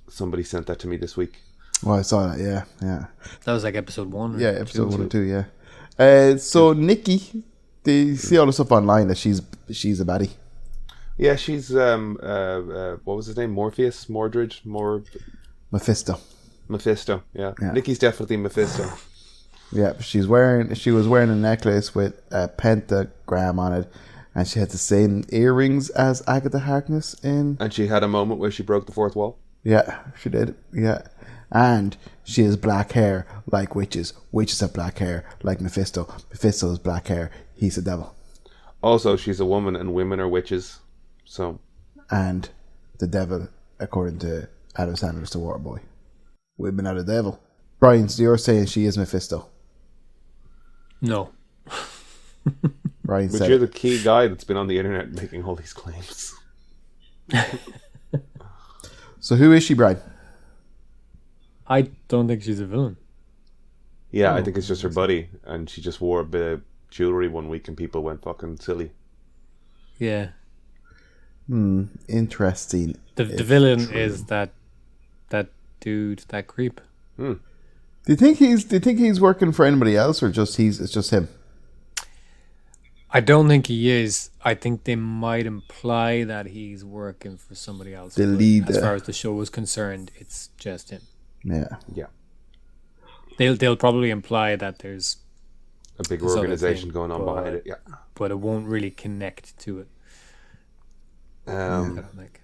Somebody sent that to me this week. Well, I saw that. Yeah. That was like episode 1. Yeah, episode 1 and 2. Yeah. So Nikki, they see all the stuff online that she's a baddie. Yeah, she's what was his name? Morpheus, Mordred, Mephisto. Mephisto. Yeah, Nikki's definitely Mephisto. Yeah, she was wearing a necklace with a pentagram on it, and she had the same earrings as Agatha Harkness in. And she had a moment where she broke the fourth wall. Yeah, she did. Yeah, and she has black hair like witches. Witches have black hair like Mephisto. Mephisto has black hair. He's the devil. Also, she's a woman, and women are witches. So, and the devil, according to Adam Sandler's The Waterboy, women are the devil. Brian, so you're saying she is Mephisto? No. Brian but said you're it. the key guy that's been on the internet making all these claims. So who is she, Brian? I don't think she's a villain. Yeah, I think it's just her buddy, and she just wore a bit of jewelry one week, and people went fucking silly. Yeah. Interesting. The villain is that dude, that creep. Do you think he's working for anybody else, or it's just him? I don't think he is. I think they might imply that he's working for somebody else. The but leader. As far as the show is concerned, it's just him. Yeah. Yeah. They'll probably imply that there's A big this other organization thing, going on but- behind it, yeah. but it won't really connect to it. I don't think.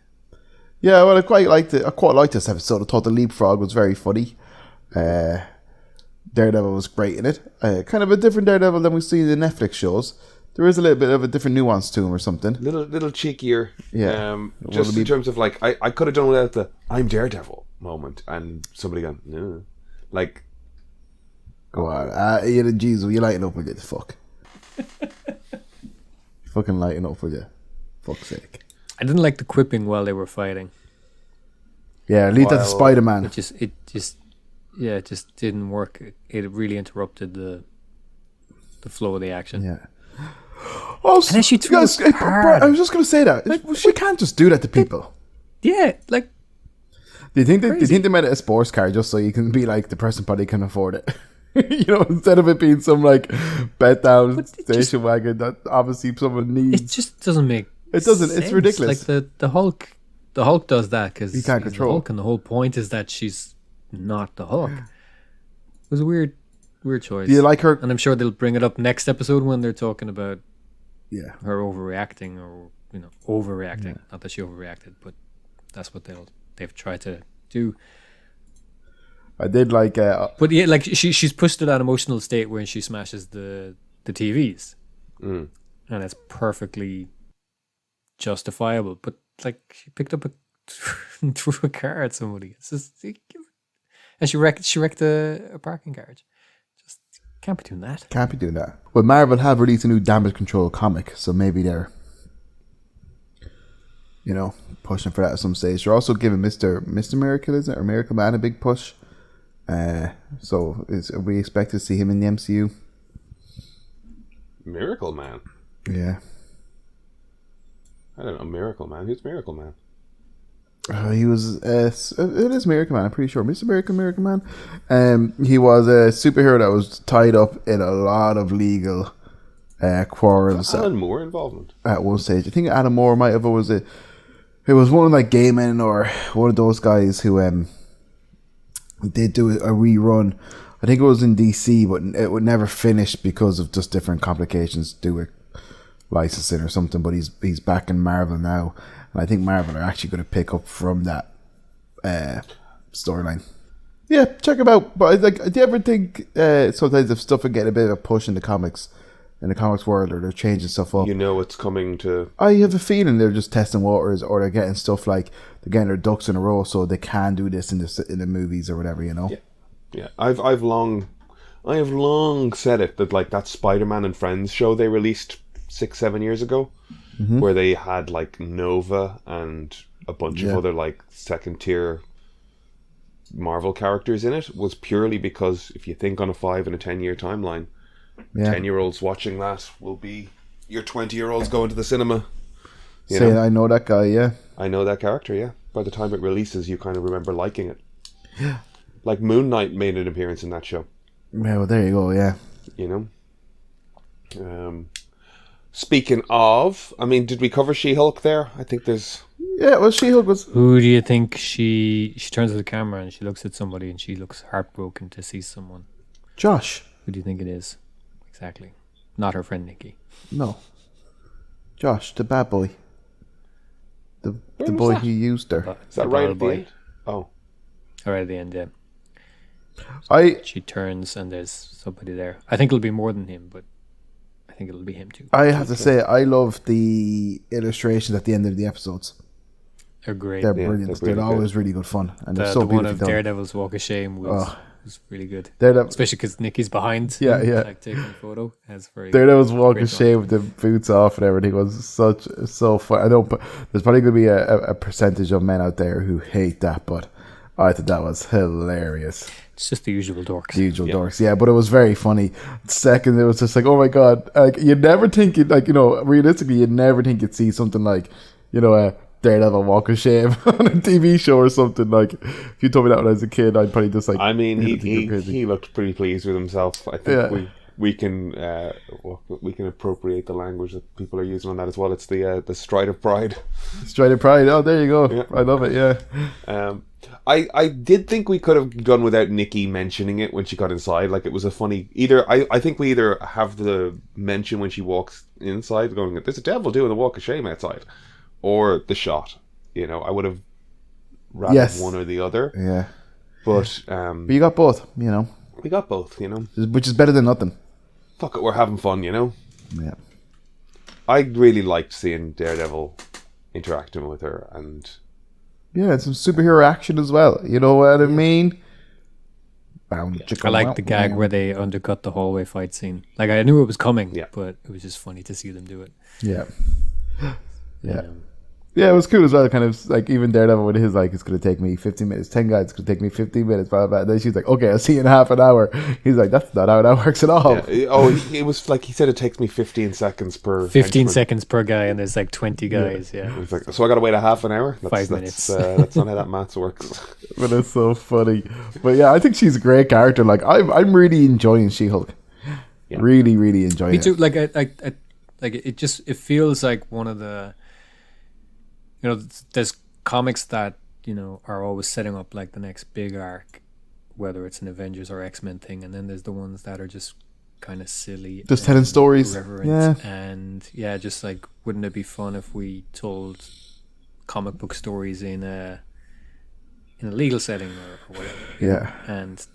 Yeah, well, I quite liked this episode. I thought the leapfrog was very funny. Daredevil was great in it. Kind of a different Daredevil than we see in the Netflix shows. There is a little bit of a different nuance to him or something. Little cheekier. Yeah. Just in terms of like, I could have done without the I'm Daredevil moment and somebody going, no. Like, Go on. Jeez, will you lighten up with it? Fuck. Fucking lighten up with you. Fuck's sake. I didn't like the quipping while they were fighting. Yeah, leave that to Spider-Man. It just didn't work. It really interrupted the flow of the action. Yeah. Oh, And then she threw guys, a card. I was just going to say that. She can't just do that to people. Yeah, like Do you think they made it a sports car just so you can be like the person probably can afford it? Instead of it being some like bed down station wagon that obviously someone needs. it just doesn't make. It doesn't. sense. It's ridiculous. Like the Hulk. The Hulk does that because He can't control. the Hulk, and the whole point is that she's not the Hulk. It was a weird choice. Do you like her? And I'm sure they'll bring it up next episode when they're talking about Yeah. her overreacting or overreacting. Yeah. Not that she overreacted, but that's what they've tried to do. I did like. But yeah, like she's pushed to that emotional state when she smashes the TVs, and it's perfectly justifiable. But like she picked up threw a car at somebody. It's just, and she wrecked a parking garage. Just can't be doing that. Can't be doing that. Well, Marvel have released a new damage control comic, so maybe they're, pushing for that at some stage. They're also giving Mr. Miracle, is it, or Miracle Man, a big push. So we expect to see him in the MCU. Miracle Man. Yeah. I don't know, Miracle Man. Who's Miracle Man? He was. It is Miracle Man. I'm pretty sure, Mr. Miracle Man. He was a superhero that was tied up in a lot of legal quarrels. Alan Moore involvement at one stage. I think Adam Moore might have always it was one of like Gaiman or one of those guys who did do a rerun. I think it was in DC, but it would never finish because of just different complications to do with licensing or something. But he's back in Marvel now, and I think Marvel are actually going to pick up from that storyline. Yeah, check him out. But like, do you ever think sometimes if stuff are getting a bit of a push in the comics world, or they're changing stuff up? it's coming to. I have a feeling they're just testing waters, or they're getting stuff like they're getting their ducks in a row, so they can do this in the movies or whatever. Yeah. I have long said it that like that Spider-Man and Friends show they released 6-7 years ago, where they had like Nova and a bunch of other like second tier Marvel characters in it, was purely because if you think on a 5 and a 10 year timeline, 10-year-olds watching that will be your 20-year-olds going to the cinema. Saying, I know that guy, yeah. I know that character, yeah. By the time it releases, you kind of remember liking it. Yeah. Like Moon Knight made an appearance in that show. Yeah, well, there you go, yeah. Speaking of, did we cover She-Hulk there? I think there's... Yeah, well, She-Hulk was... Who do you think she turns to the camera and she looks at somebody and she looks heartbroken to see someone? Josh. Who do you think it is? Exactly. Not her friend Nikki. No. Josh, the bad boy. The boy who used her. Is that right at the end? Oh. Right at the end, yeah. She turns and there's somebody there. I think it'll be more than him, but I think it'll be him too. I have to say, I love the illustrations at the end of the episodes. They're great. They're brilliant. They're always really good fun. And they're so the one beautifully of done. Daredevil's Walk of Shame was was really good. Daredevil, Especially because Nikki's behind Yeah, him, yeah. like taking a photo. That's very Daredevil's walking great shame with the boots off and everything was so fun. I don't. There's probably going to be a percentage of men out there who hate that, but I thought that was hilarious. It's just the usual dorks. The usual dorks, yeah, but it was very funny. Second, it was just like, oh my god, like you'd never think it, like, you know, realistically, you'd never think you'd see something like, you know, a Daredevil walk of shame on a TV show or something. Like, if you told me that when I was a kid, I'd probably just like. I mean, think you're crazy. he looked pretty pleased with himself. I think we can appropriate the language that people are using on that as well. It's the stride of pride. Straight of pride. Oh, there you go. Yeah. I love it. Yeah. I did think we could have done without Nikki mentioning it when she got inside. Like, it was a funny I think we either have the mention when she walks inside going, there's a devil doing the walk of shame outside, or the shot. You know, I would have rather one or the other. Yeah. But you got both, you know. we got both, you know. Which is better than nothing. Fuck it, we're having fun, you know. Yeah. I really liked seeing Daredevil interacting with her, and Yeah, it's some superhero action as well. You know what I mean? I like the gag where they undercut the hallway fight scene. Like, I knew it was coming, Yeah. but it was just funny to see them do it. Yeah. Yeah. Yeah, it was cool as well. Kind of like even Daredevil with his like, it's going to take me 15 minutes. 10 guys, it's going to take me 15 minutes. Blah, blah, blah. And then she's like, okay, I'll see you in half an hour. He's like, that's not how that works at all. Yeah. Oh, it was like he said, it takes me 15 seconds per 15 henchman. seconds per guy, and there's like 20 guys. Yeah. It's like, so I got to wait a half an hour. 5 minutes. That's not how that maths works. But it's so funny. But yeah, I think she's a great character. Like I'm really enjoying She-Hulk. Yeah. Really, really enjoying Me it. too. Like, it feels like one of the, you know, there's comics that, you know, are always setting up like the next big arc, whether it's an Avengers or X-Men thing, and then there's the ones that are just kind of silly, Just telling stories. irreverent, Yeah. and yeah, just like, wouldn't it be fun if we told comic book stories in a legal setting or whatever? Yeah. And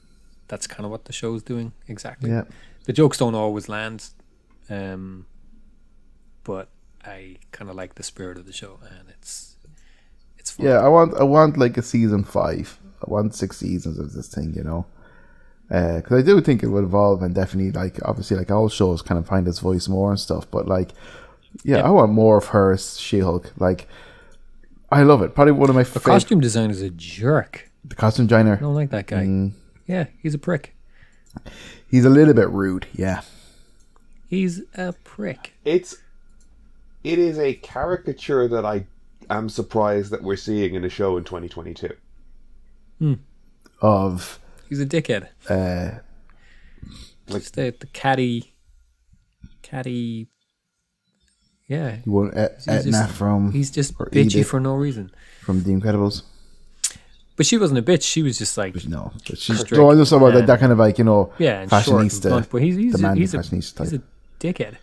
that's kind of what the show's doing exactly. Yeah. The jokes don't always land, but I kind of like the spirit of the show, and it's fun. Yeah, I want like a season 5. I want 6 seasons of this thing, you know. Because I do think it will evolve and definitely, like, obviously, like all shows kind of find its voice more and stuff. But like, yeah. I want more of her as She-Hulk. Like, I love it. Probably one of my The favorite. costume designer's a jerk. The costume designer. I don't like that guy. Yeah, he's a prick. He's a little bit rude. Yeah. He's a prick. It is a caricature that I am surprised that we're seeing in a show in 2022. Of He's a dickhead. Like The catty. Yeah, you want Etna from he's just or bitchy Edith for no reason. from The Incredibles. But she wasn't a bitch. She was just like, No, but she's Strict no, I'm just talking about and- that kind of like, you know, yeah, and short and fashionista. blunt. But he's demanding he's a fashionista type. dickhead.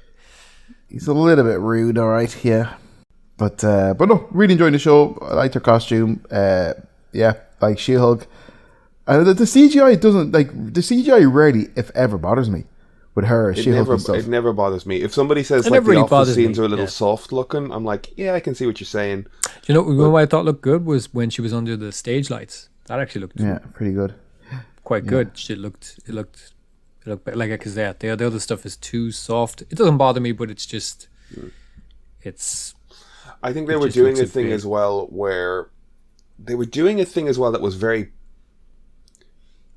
He's a little bit rude, all right, yeah. But no, really enjoying the show. I liked her costume. Yeah, like She-Hulk. And the CGI doesn't, like, the CGI rarely, if ever, bothers me with her, She-Hulk and stuff. it never bothers me. If somebody says It like never the really office bothers scenes me, are a little yeah. soft looking, I'm like, yeah, I can see what you're saying. Do you know what I thought looked good was when she was under the stage lights. That actually looked Yeah, pretty good. quite good. It looked better. Like, because the other stuff is too soft. It doesn't bother me, but it's just it's. I think they It were just doing looks a a thing bit- as well where they were doing a thing as well that was very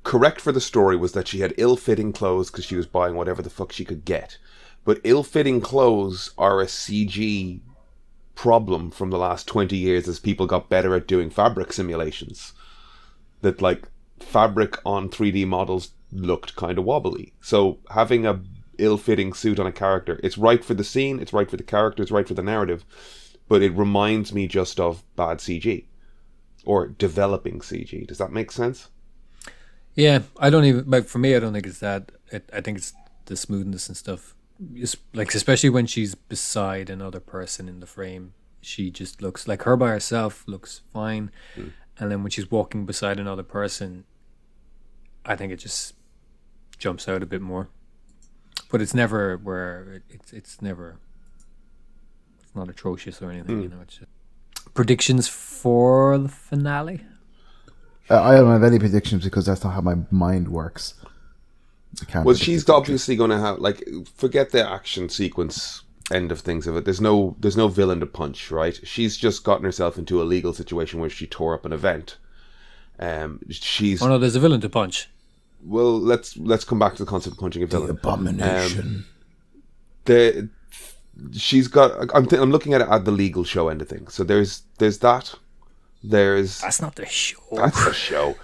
correct for the story, was that she had ill-fitting clothes because she was buying whatever the fuck she could get. But ill-fitting clothes are a CG problem from the last 20 years as people got better at doing fabric simulations. That, like, fabric on 3D models looked kind of wobbly. So having a ill-fitting suit on a character, it's right for the scene, it's right for the character, it's right for the narrative, but it reminds me just of bad CG or developing CG. Does that make sense? Yeah, I don't even. Like, for me, I don't think it's that. I think it's the smoothness and stuff. Just, like, especially when she's beside another person in the frame, she just looks like her by herself looks fine, and then when she's walking beside another person, I think it just jumps out a bit more. But it's never where it's never. It's not atrocious or anything, you know. It's just predictions for the finale. I don't have any predictions because that's not how my mind works. I can't Well, predict she's the future. obviously going to have like forget the action sequence end of things of it. There's no villain to punch, right? She's just gotten herself into a legal situation where she tore up an event. She's Oh no, there's a villain to punch. well. Let's come back to the concept of punching a villain. Abomination. She's got. I'm looking at the legal show end of things. So there's that. There's That's not the show. that's the show.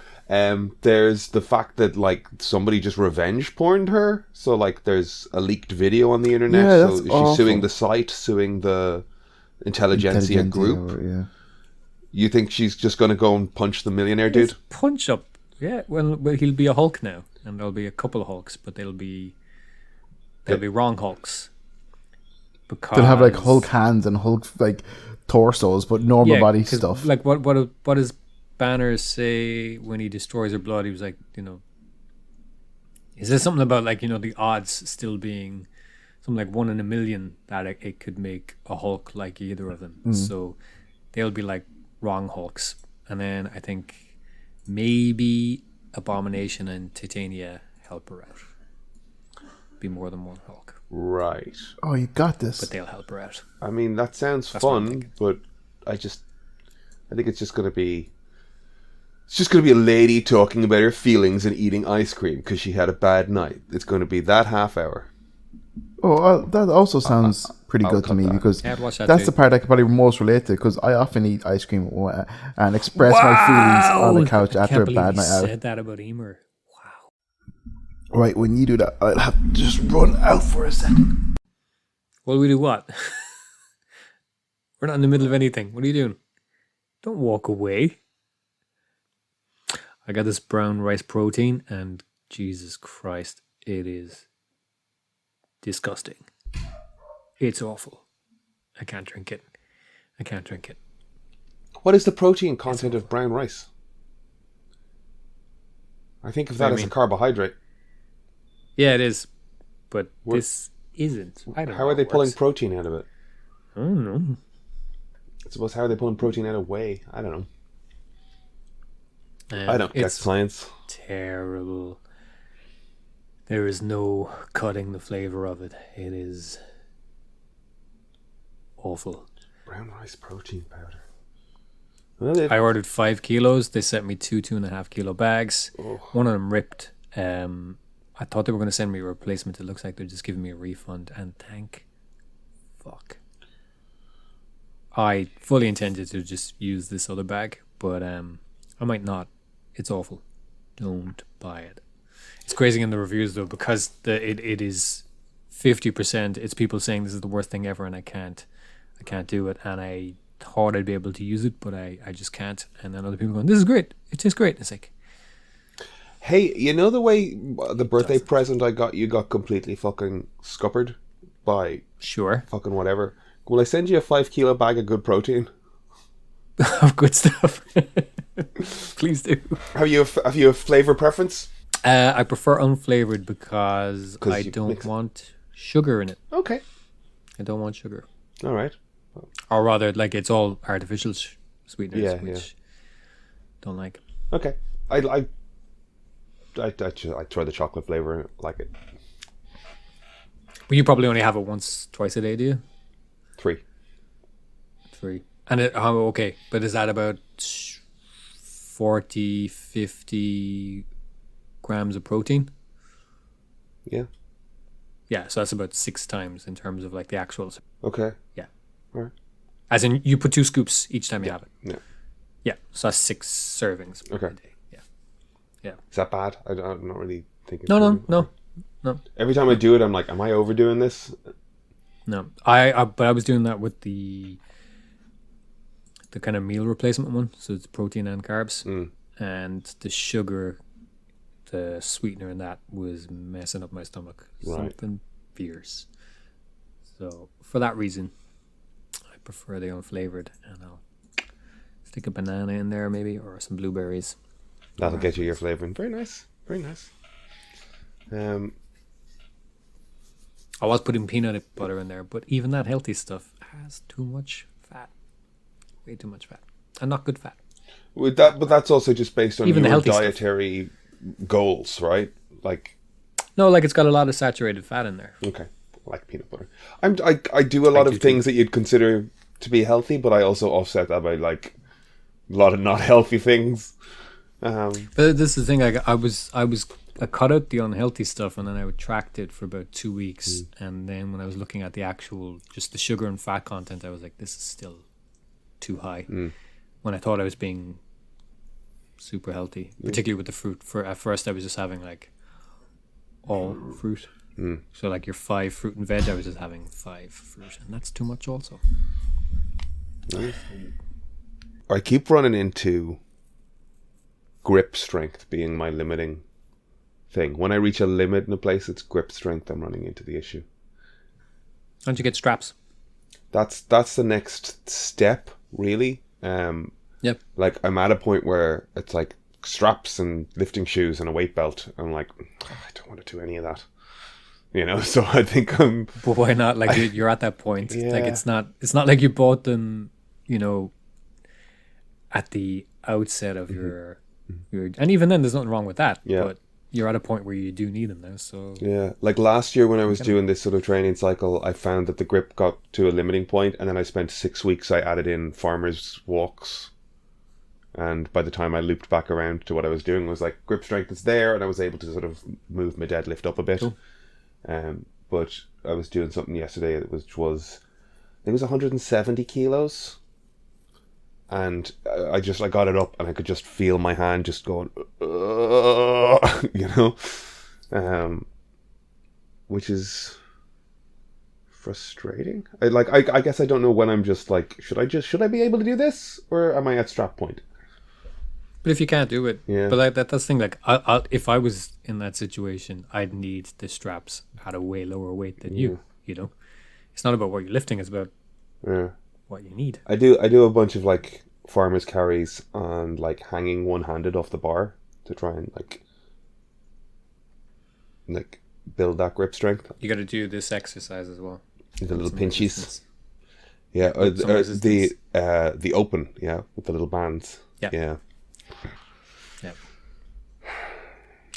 There's the fact that like somebody just revenge porned her. So like there's a leaked video on the internet. Yeah, So that's she's awful. suing the site, suing the intelligentsia group. Yeah. You think she's just going to go and punch the millionaire dude? Punch up. Yeah, well, he'll be a Hulk now, and there'll be a couple of Hulks, but they'll be wrong Hulks. Because They'll have like Hulk hands and Hulk like torsos, but normal body 'cause, stuff. Like what does Banner say when he destroys her blood? He was like, is there something about like the odds still being something like 1 in a million that it could make a Hulk like either of them? So they'll be like wrong Hulks, and then I think maybe Abomination and Titania help her out. Be more than one Hulk, Right. Oh, you got this. but they'll help her out. I mean, that sounds what I'm fun, thinking. but I think it's just going to be. It's just going to be a lady talking about her feelings and eating ice cream because she had a bad night. It's going to be that half hour. Oh, that also sounds pretty I'll good to cut me that. because Yeah, I'd watch that that's too. the part I can probably most relate to because I often eat ice cream and express my feelings on the couch I after can't a believe bad you night out. said that about Emer. Wow. Right, when you do that, I'll have to just run out for a second. Well, we do what? We're not in the middle of anything. What are you doing? Don't walk away. I got this brown rice protein, and Jesus Christ, it is disgusting. It's awful. I can't drink it. What is the protein content of brown rice? I think of What that do as you a mean? carbohydrate. Yeah, it is. But this isn't. I don't know How are they it pulling works. protein out of it? I don't know. I suppose how are they pulling protein out of whey? I don't know. I don't get It's science. terrible. There is no cutting the flavor of it. It is awful. Brown rice protein powder. Well, I ordered 5 kilos. They sent me 2.5 kilo bags. Oh. One of them ripped. I thought they were going to send me a replacement. It looks like they're just giving me a refund. And thank fuck. I fully intended to just use this other bag, but I might not. It's awful. Don't buy it. It's crazy in the reviews though because it is 50%. It's people saying this is the worst thing ever, and I can't do it. And I thought I'd be able to use it, but I just can't. And then other people going, "This is great. It tastes great." It's like, hey, you know the way the birthday present I got you got completely fucking scuppered by sure, fucking whatever. Will I send you a 5 kilo bag of good protein? good stuff. Please do. Have you a flavor preference? I prefer unflavored because 'Cause I you don't mix it. want sugar in it. Okay. I don't want sugar. All right. Or rather, like it's all artificial sweeteners, Yeah, which don't like. Okay. I try the chocolate flavor. Like it. But you probably only have it once, twice a day, do you? 3. 3. And okay, but is that about 40, 50 grams of protein? Yeah. Yeah, so that's about 6 times in terms of like the actual. Okay. Yeah. All right. As in, you put 2 scoops each time you have it. Yeah. Yeah, so that's 6 servings per Okay. day. Yeah. Is that bad? I'm not really thinking. No. Every time I do it, I'm like, am I overdoing this? No, but I was doing that with the kind of meal replacement one, so it's protein and carbs, and the sugar, the sweetener in that was messing up my stomach, Right. something fierce. So for that reason, I prefer the unflavored, and I'll stick a banana in there maybe or some blueberries. That'll get you your flavouring. Very nice. Very nice. I was putting peanut butter in there, but even that healthy stuff has too much fat. Way too much fat. And not good fat. With that, but that's also just based on Even the your healthy stuff. dietary goals, right? Like, No, like it's got a lot of saturated fat in there. okay, I like peanut butter. I do a lot do of things too. that you'd consider to be healthy, but I also offset that by like a lot of not healthy things. But this is the thing. I cut out the unhealthy stuff, and then I tracked it for about 2 weeks. And then when I was looking at the actual, just the sugar and fat content, I was like, this is still too high. When I thought I was being super healthy, particularly with the fruit. At first, I was just having like all fruit. So like your 5 fruit and veg, I was just having 5 fruit, and that's too much also. I keep running into grip strength being my limiting thing. When I reach a limit in a place, it's grip strength. I'm running into the issue. Don't you get straps? That's the next step, really. Yep. Like I'm at a point where it's like straps and lifting shoes and a weight belt. I'm like, I don't want to do any of that. You know, so I think I'm. But why not? Like you're at that point. Yeah. Like it's not like you bought them, you know, at the outset of your and even then there's nothing wrong with that. Yeah. But you're at a point where you do need them now. So Yeah, like last year when I was doing this sort of training cycle, I found that the grip got to a limiting point, and then I spent 6 weeks. I added in farmers' walks, and by the time I looped back around to what I was doing, was like grip strength is there, and I was able to sort of move my deadlift up a bit. Cool. But I was doing something yesterday that was it was 170 kilos. And I got it up, and I could just feel my hand just going, you know, which is frustrating. I guess I don't know when I'm just like, should I be able to do this, or am I at strap point? but if you can't do it, Yeah. But like that's the thing. Like if I was in that situation, I'd need the straps at a way lower weight than you. You know, it's not about what you're lifting; it's about what you need. I do a bunch of like farmers carries and like hanging one-handed off the bar to try and like build that grip strength. You got to do this exercise as well. The little Some pinchies. resistance. Yeah, Some resistance. the open, yeah, with the little bands. Yeah. Yeah. Yeah.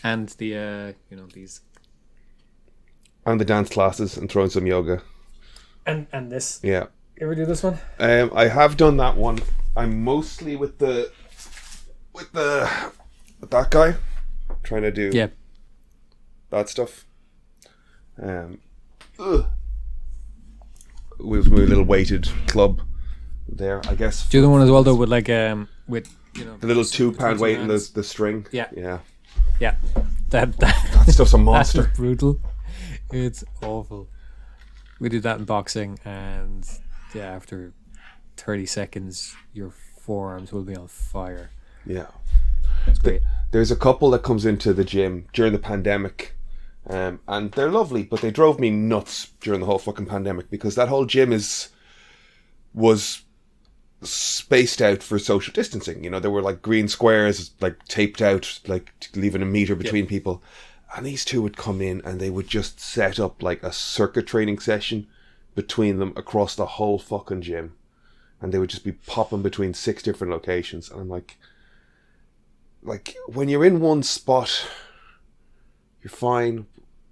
And the these And the dance classes and throwing some yoga. and this. Yeah. You ever do this one? I have done that one. I'm mostly with that guy, trying to do that stuff. With my little weighted club there, I guess. Do the one as well though with like with The little 2 pound weight in hands. the string. Yeah. Yeah. Yeah, that That stuff's a that's monster. brutal. It's awful. We did that in boxing, and yeah, after 30 seconds, your forearms will be on fire. Yeah. It's great. There's a couple that comes into the gym during the pandemic, and they're lovely, but they drove me nuts during the whole fucking pandemic because that whole gym was spaced out for social distancing. You know, there were like green squares like taped out, like leaving a meter between people. And these two would come in and they would just set up like a circuit training session between them across the whole fucking gym. And they would just be popping between 6 different locations. And I'm like when you're in one spot, you're fine,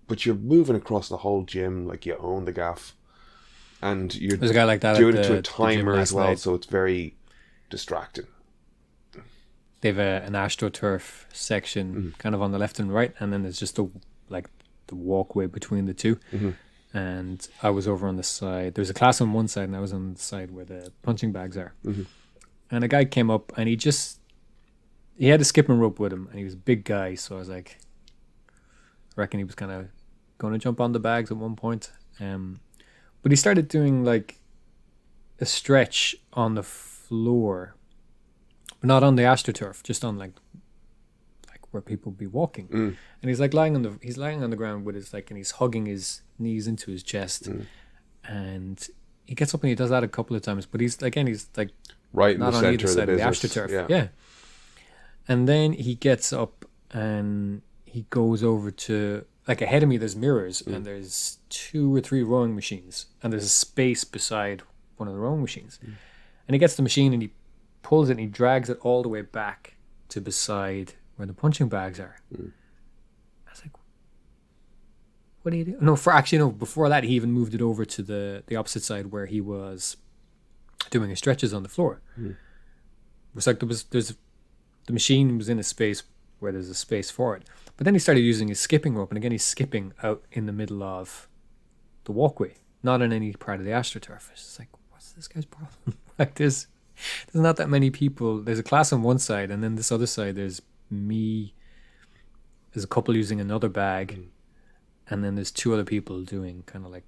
but you're moving across the whole gym like you own the gaff. And you're There's a guy like that doing at it to a the gym timer as last well, night. so it's very distracting. They've an AstroTurf section kind of on the left and right, and then there's just the walkway between the two. And I was over on the side. There's a class on one side, and I was on the side where the punching bags are. And a guy came up, and he had a skipping rope with him, and he was a big guy, so I was like, I reckon he was kind of going to jump on the bags at one point. But he started doing like a stretch on the floor, not on the AstroTurf, just on like where people be walking. And he's like lying on the ground with his and he's hugging his knees into his chest. And he gets up and he does that a couple of times, but he's like Right in not the on either center of side the of the business. AstroTurf. Yeah. And then he gets up and he goes over to like ahead of me. There's mirrors and there's 2 or 3 rowing machines, and there's a space beside one of the rowing machines. And he gets the machine and he pulls it and he drags it all the way back to beside where the punching bags are. I was like, what do you do? No, before that he even moved it over to the opposite side where he was doing his stretches on the floor. It was like the machine was in a space where there's a space for it. But then he started using his skipping rope, and again he's skipping out in the middle of the walkway, not on any part of the AstroTurf. It's just like, what's this guy's problem? Like there's not that many people. There's a class on one side, and then this other side there's me. There's a couple using another bag, and then there's 2 other people doing kind of like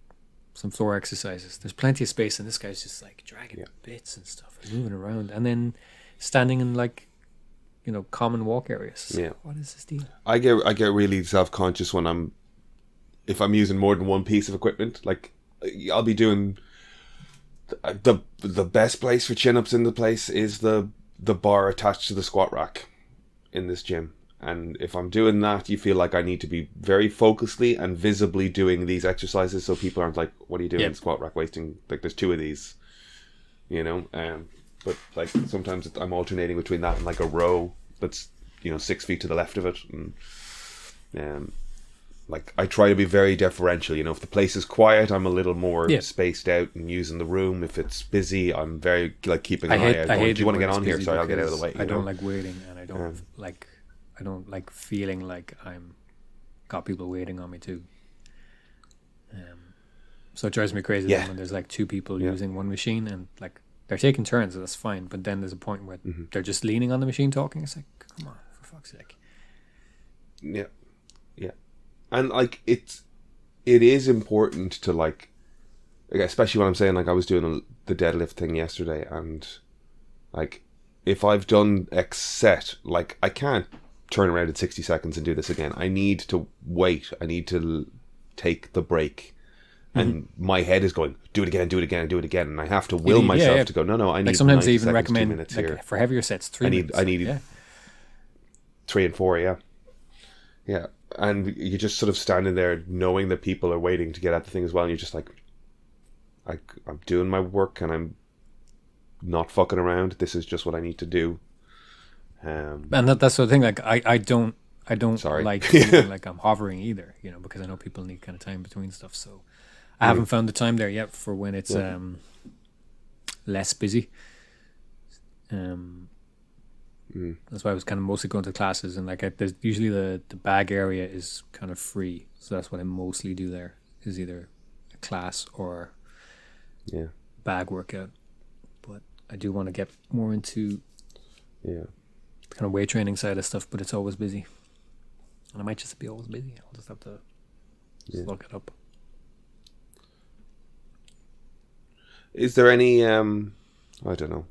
some floor exercises. There's plenty of space, and this guy's just like dragging bits and stuff and moving around, and then standing in like, common walk areas. It's like, what is this deal? I get really self-conscious when if I'm using more than one piece of equipment. Like, I'll be doing the best place for chin-ups in the place is the bar attached to the squat rack in this gym. And if I'm doing that, you feel like I need to be very focusedly and visibly doing these exercises so people aren't like, what are you doing in the squat rack wasting, like there's 2 of these, but like sometimes I'm alternating between that and like a row that's 6 feet to the left of it, and like I try to be very deferential. If the place is quiet, I'm a little more spaced out and using the room. If it's busy, I'm very like keeping an eye out. Do you want to get on here? Sorry, I'll get out of the way. I don't like waiting, and I don't like feeling like I'm got people waiting on me too. So it drives me crazy when there's like 2 people using one machine, and like they're taking turns, so that's fine. But then there's a point where they're just leaning on the machine talking. It's like, come on, for fuck's sake. Yeah. And like it is important to like, especially when I'm saying like I was doing the deadlift thing yesterday, and like if I've done X set, like I can't turn around in 60 seconds and do this again. I need to wait. I need to take the break. And my head is going, do it again, and I have to will myself to go. No, I need. Like sometimes they even recommend like, for heavier sets 3 minutes. I need 3 and 4. Yeah, and you're just sort of standing there knowing that people are waiting to get at the thing as well, and you're just like, I'm doing my work and I'm not fucking around. This is just what I need to do. And that's the thing. Like I don't like feeling like I'm hovering either. Because I know people need kind of time between stuff. So I haven't found the time there yet for when it's less busy. That's why I was kind of mostly going to classes, and like there's usually the bag area is kind of free, so that's what I mostly do there, is either a class or bag workout. But I do want to get more into the kind of weight training side of stuff, but it's always busy, and I might just be always busy. I'll just have to look it up. Is there any I don't know,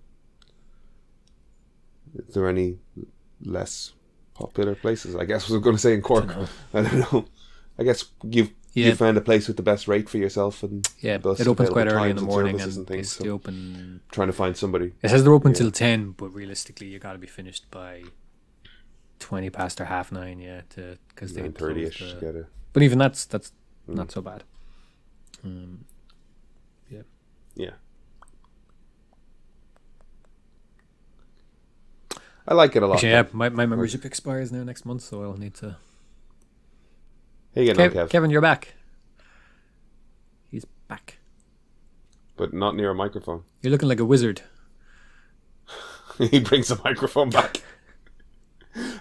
is there any less popular places? I guess I was going to say in Cork. I don't know. I guess you found a place with the best rate for yourself, and it opens quite early in the morning, and things, they open. Trying to find somebody. It says they're open till 10, but realistically, you got to be finished by 20 past or 9:30. Yeah, because they 9:30ish. But even that's not so bad. Yeah. I like it a lot. Actually, my membership expires now next month, so I'll need to. Hey, you getting on, Kev? Kevin, you're back. He's back. But not near a microphone. You're looking like a wizard. He brings the microphone back.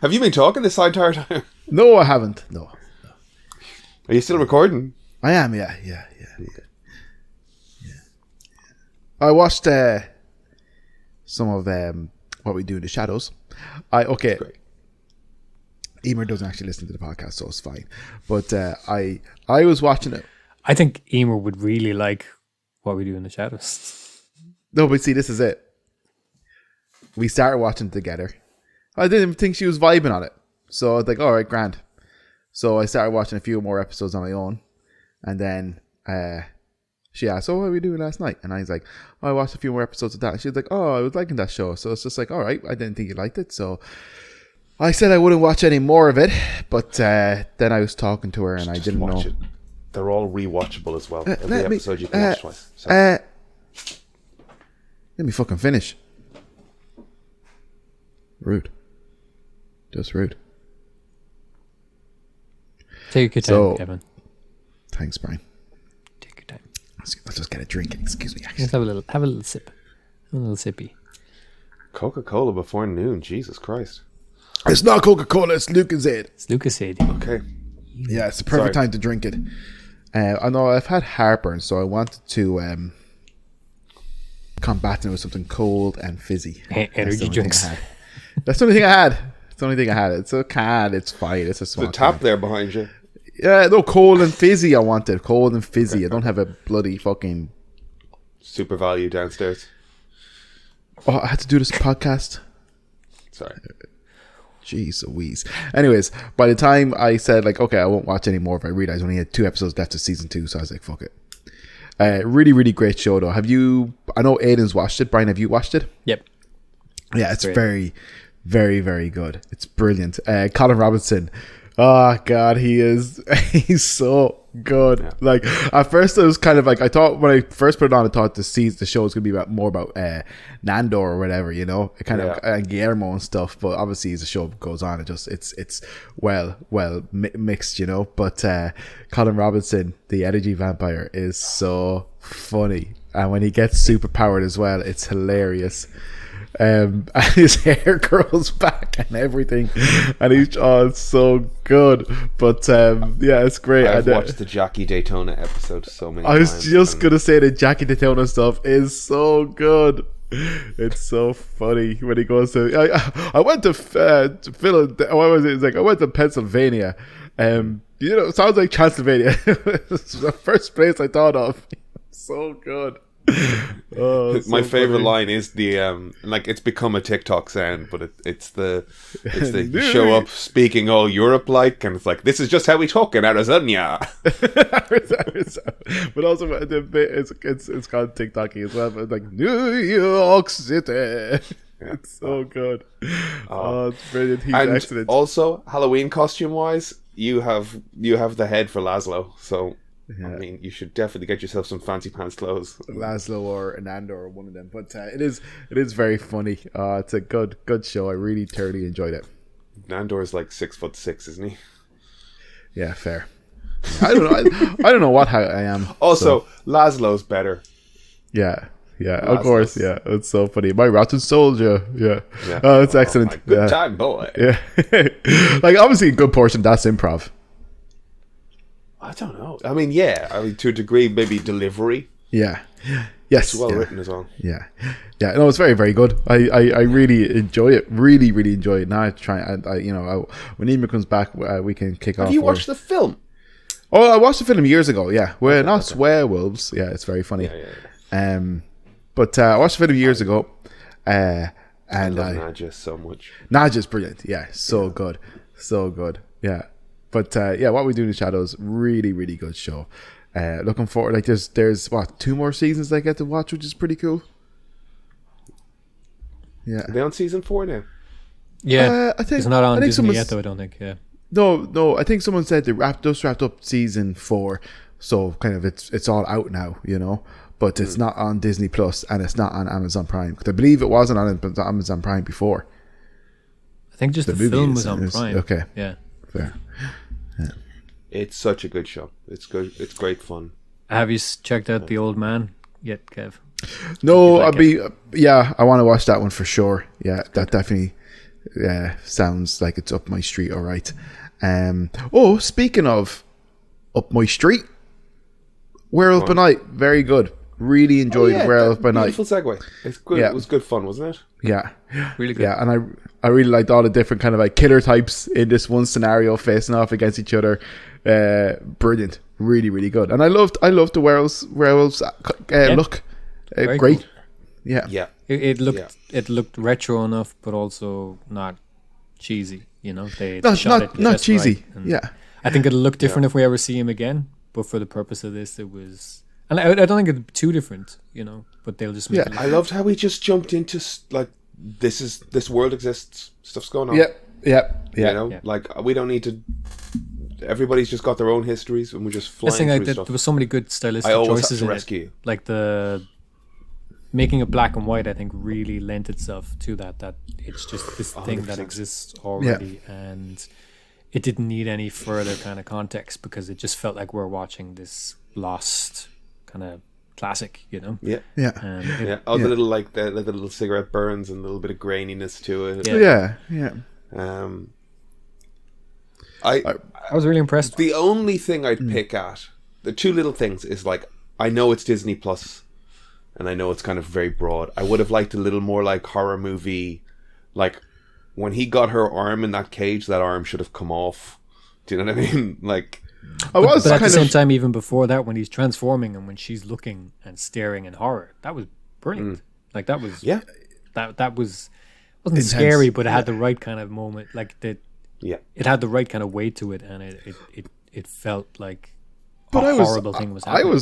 Have you been talking this entire time? No, I haven't. No. Are you still recording? I am, yeah. I watched some of What We Do in the Shadows. Okay. Great. Emer doesn't actually listen to the podcast, so it's fine. But I was watching it. I think Emer would really like What We Do in the Shadows. No, but see, this is it. We started watching it together. I didn't think she was vibing on it. So I was like, all right, grand. So I started watching a few more episodes on my own. And then she asked, what were we doing last night? And I was like, I watched a few more episodes of that. And she was like, I was liking that show. So it's just like, all right, I didn't think you liked it. So I said I wouldn't watch any more of it. But then I was talking to her and I didn't know. It. They're all rewatchable as well. Every episode you can watch twice. So. Let me fucking finish. Rude. Just rude. Take your time, Kevin. Thanks, Brian. Take your time. Let's just get a drink. Excuse me. Just have a little sip. A little sippy. Coca-Cola before noon. Jesus Christ. It's not Coca-Cola. It's Lucozade. It's Lucozade. Okay. Yeah, it's the perfect time to drink it. I know I've had heartburn, so I wanted to combat it with something cold and fizzy. Energy drinks. That's the only thing I had. It's the only thing I had. It's a can. It's fine. It's a small The tap can. there behind you. Yeah, no, cold and fizzy I wanted. Cold and fizzy. Okay. I don't have a bloody fucking... Super value downstairs. Oh, I had to do this podcast. Sorry. Jeez Louise. Anyways, by the time I said, like, okay, I won't watch any more, if I realized I only had 2 episodes left of season 2, so I was like, fuck it. Really, really great show, though. Have you... I know Aiden's watched it. Brian, have you watched it? Yep. Yeah, it's very, very, very good. It's brilliant. Colin Robinson. Oh, God, he's so good. Yeah. Like, at first it was kind of like, I thought when I first put it on, I thought the show was going to be more about Nando or whatever, you know, of Guillermo and stuff. But obviously, as the show goes on, it's well mixed, you know. But Colin Robinson, the energy vampire, is so funny, and when he gets super powered as well, it's hilarious. And his hair curls back and everything, and it's so good. But yeah, it's great. I've watched the Jackie Daytona episode so many times. I was just gonna say the Jackie Daytona stuff is so good. It's so funny when he goes to. I went to Philadelphia. What was it? It's like I went to Pennsylvania. You know, it sounds like Transylvania. It's the first place I thought of. So good. Oh, my so favorite funny. line is the like it's become a TikTok sound, but it's the you show up speaking all Europe like, and it's like, this is just how we talk in Arizona. But also it's called TikToky as well. But it's like New York City. Yeah. It's so good. Oh, it's brilliant. He's and excellent. Also, Halloween costume wise, you have the head for Laszlo, so. Yeah. I mean, you should definitely get yourself some fancy pants clothes. Laszlo or Nando or one of them. But it is very funny. It's a good show. I really thoroughly enjoyed it. Nandor is like 6'6", isn't he? Yeah, fair. I don't know. I don't know what height I am. Also, Laszlo's better. Yeah, of course. Yeah, it's so funny. My rotten soldier. Yeah. Oh, it's excellent. Good time, boy. Yeah, like obviously a good portion. That's improv. I don't know. I mean, to a degree, maybe delivery. Yeah. Yes. It's well written as well. Yeah. No, it's very, very good. I really enjoy it. Really, really enjoy it. Now I try. When Emer comes back, we can kick off. Have you watched the film? Oh, I watched the film years ago. Yeah, not Werewolves. Yeah, it's very funny. Yeah. But I watched the film years ago. And I love Nadja so much. Nadja's brilliant. Yeah, so good. Yeah. But What We Do in the Shadows, really, really good show. Looking forward. Like there's 2 more seasons I get to watch, which is pretty cool. Yeah. Are they on season 4 now? Yeah, I think it's not on Disney yet, though. I don't think. Yeah. No. I think someone said they wrapped up season 4, so kind of it's all out now, you know. But it's not on Disney Plus and it's not on Amazon Prime. Because I believe it wasn't on Amazon Prime before. I think just the film was on Prime. Okay. Yeah. Fair. Yeah. It's such a good show. It's good. It's great fun. Have you checked out The Old Man yet, Kev? No, I want to watch that one for sure. Yeah, that definitely sounds like it's up my street. All right. Speaking of up my street, Werewolf by Night, very good. Really enjoyed Werewolf by Night. Beautiful segue. It's good. Yeah. It was good fun, wasn't it? Yeah, really good. Yeah, and I really liked all the different kind of like killer types in this one scenario facing off against each other. Brilliant, really, really good. And I loved the werewolves look. Great. Cool. Yeah. It looked retro enough, but also not cheesy. You know, not cheesy. Right. Yeah. I think it'll look different if we ever see him again. But for the purpose of this, it was, and I don't think it'll be too different. You know, but they'll just make it. I loved how we just jumped into like this world exists. Stuff's going on. Yeah. You know, like we don't need to. Everybody's just got their own histories, and we're just flying through stuff. There was so many good stylistic I always choices have to in rescue. Like the making it black and white, I think, really lent itself to that it's just this thing that 100%. exists already, and it didn't need any further kind of context because it just felt like we're watching this lost kind of classic, you know. Yeah. Yeah. Oh, the little the little cigarette burns and a little bit of graininess to it. Yeah. I was really impressed. The only thing I'd pick at, the two little things, is like, I know it's Disney Plus, and I know it's kind of very broad. I would have liked a little more like horror movie, like when he got her arm in that cage, that arm should have come off. Do you know what I mean? Like, but at the same time, even before that, when he's transforming and when she's looking and staring in horror, that was brilliant. Like that was that was wasn't intense. Scary, but it had the right kind of moment. Like it had the right kind of weight to it, and it felt like horrible thing was happening.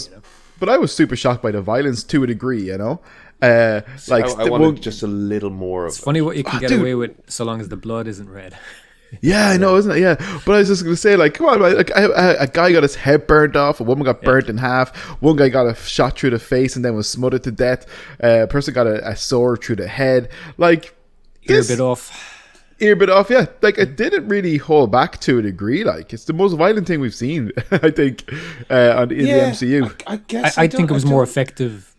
But I was super shocked by the violence to a degree, you know. I wanted just a little more of It's funny what you can get away with so long as the blood isn't red. Yeah, I know, isn't it? Yeah, but I was just going to say, like, come on, like, a guy got his head burnt off, a woman got burnt in half, one guy got a shot through the face and then was smothered to death, a person got a sword through the head, like, Ear bit off, yeah. Like, it didn't really hold back to a degree. Like, it's the most violent thing we've seen, I think, in the MCU. I guess I think it was more effective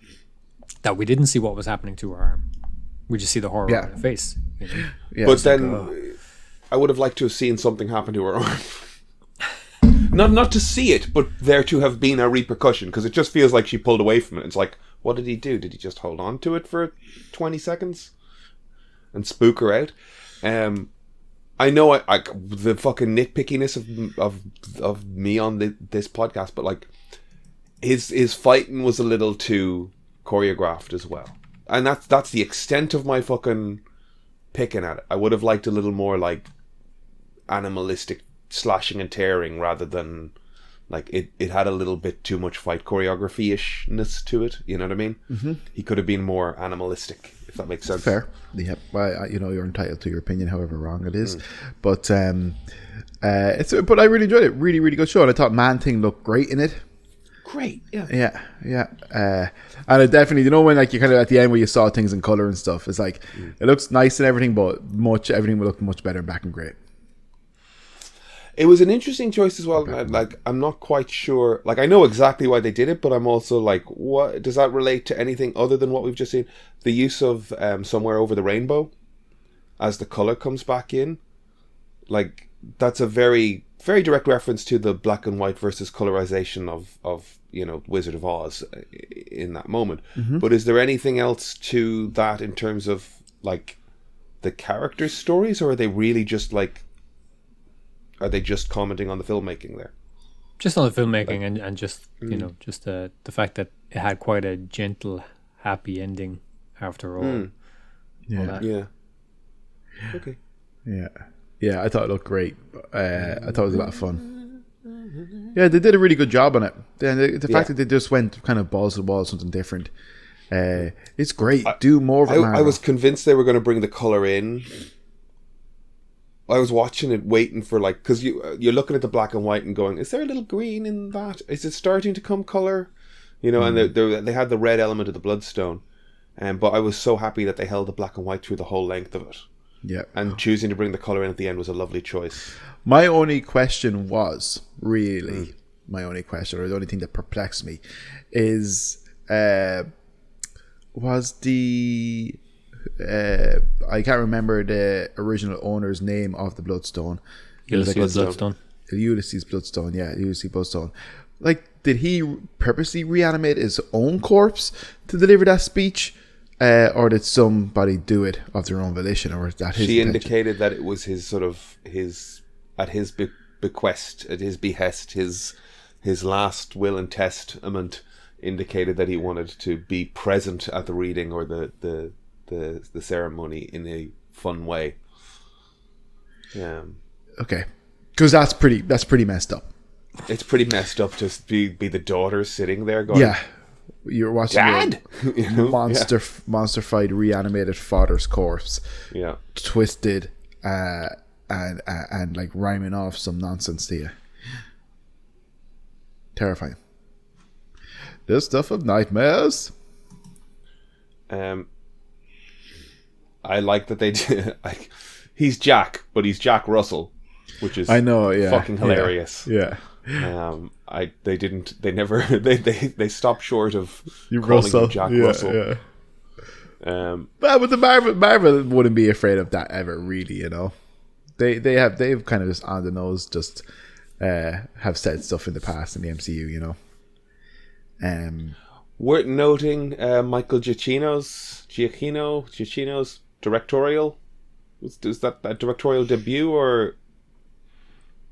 that we didn't see what was happening to her arm. We just see the horror on her face. You know? Yeah, but then I would have liked to have seen something happen to her arm. not to see it, but there to have been a repercussion, because it just feels like she pulled away from it. It's like, what did he do? Did he just hold on to it for 20 seconds and spook her out? I know I the fucking nitpickiness of me on this podcast, but like his fighting was a little too choreographed as well, and that's the extent of my fucking picking at it. I would have liked a little more like animalistic slashing and tearing rather than like it had a little bit too much fight choreography-ishness to it. You know what I mean? Mm-hmm. He could have been more animalistic, if that makes sense. Fair. Yeah. Well, you're entitled to your opinion, however wrong it is. But but I really enjoyed it. Really, really good show, and I thought Man-Thing looked great in it. Great, yeah. And it definitely, when like you kind of at the end where you saw things in color and stuff, it's like it looks nice and everything, but everything would look much better in black and gray. It was an interesting choice as well. Like, I'm not quite sure. Like, I know exactly why they did it, but I'm also like, what does that relate to anything other than what we've just seen? The use of Somewhere Over the Rainbow as the color comes back in, like that's a very, very direct reference to the black and white versus colorization of Wizard of Oz in that moment. Mm-hmm. But is there anything else to that in terms of like the characters' stories, or are they really just like? Are they just commenting on the filmmaking there? Just on the filmmaking, and just just the fact that it had quite a gentle, happy ending after all. Yeah. Okay. Yeah. I thought it looked great. I thought it was a lot of fun. Yeah, they did a really good job on it. The fact that they just went kind of balls to the wall, something different. It's great. Do more of it. I was convinced they were going to bring the color in. I was watching it, waiting for like, because you're looking at the black and white and going, is there a little green in that? Is it starting to come color? And they had the red element of the bloodstone, but I was so happy that they held the black and white through the whole length of it. Yeah, and choosing to bring the color in at the end was a lovely choice. My only question was really my only question, or the only thing that perplexed me, is was the. I can't remember the original owner's name of the Bloodstone. Ulysses Bloodstone. Ulysses Bloodstone, yeah, Ulysses Bloodstone. Like, did he purposely reanimate his own corpse to deliver that speech, or did somebody do it of their own volition, or is that his? She indicated that it was his sort of at his bequest, at his behest, his last will and testament indicated that he wanted to be present at the reading or the ceremony in a fun way. Yeah. Okay. Because that's pretty messed up. It's pretty messed up to be the daughter sitting there going, yeah, you're watching Dad! monster fight reanimated father's corpse. Yeah. Twisted and like rhyming off some nonsense to you. Terrifying. The stuff of nightmares. I like that they did. Like, he's Jack, but he's Jack Russell, which is I know, yeah, fucking hilarious. Yeah. They stopped short of You calling Russell. him Jack Yeah, Russell. yeah. But the Marvel wouldn't be afraid of that ever, really. You know, they've kind of just on the nose, just have said stuff in the past in the MCU. You know, Worth noting, Michael Giacchino's directorial. Is that a directorial debut, or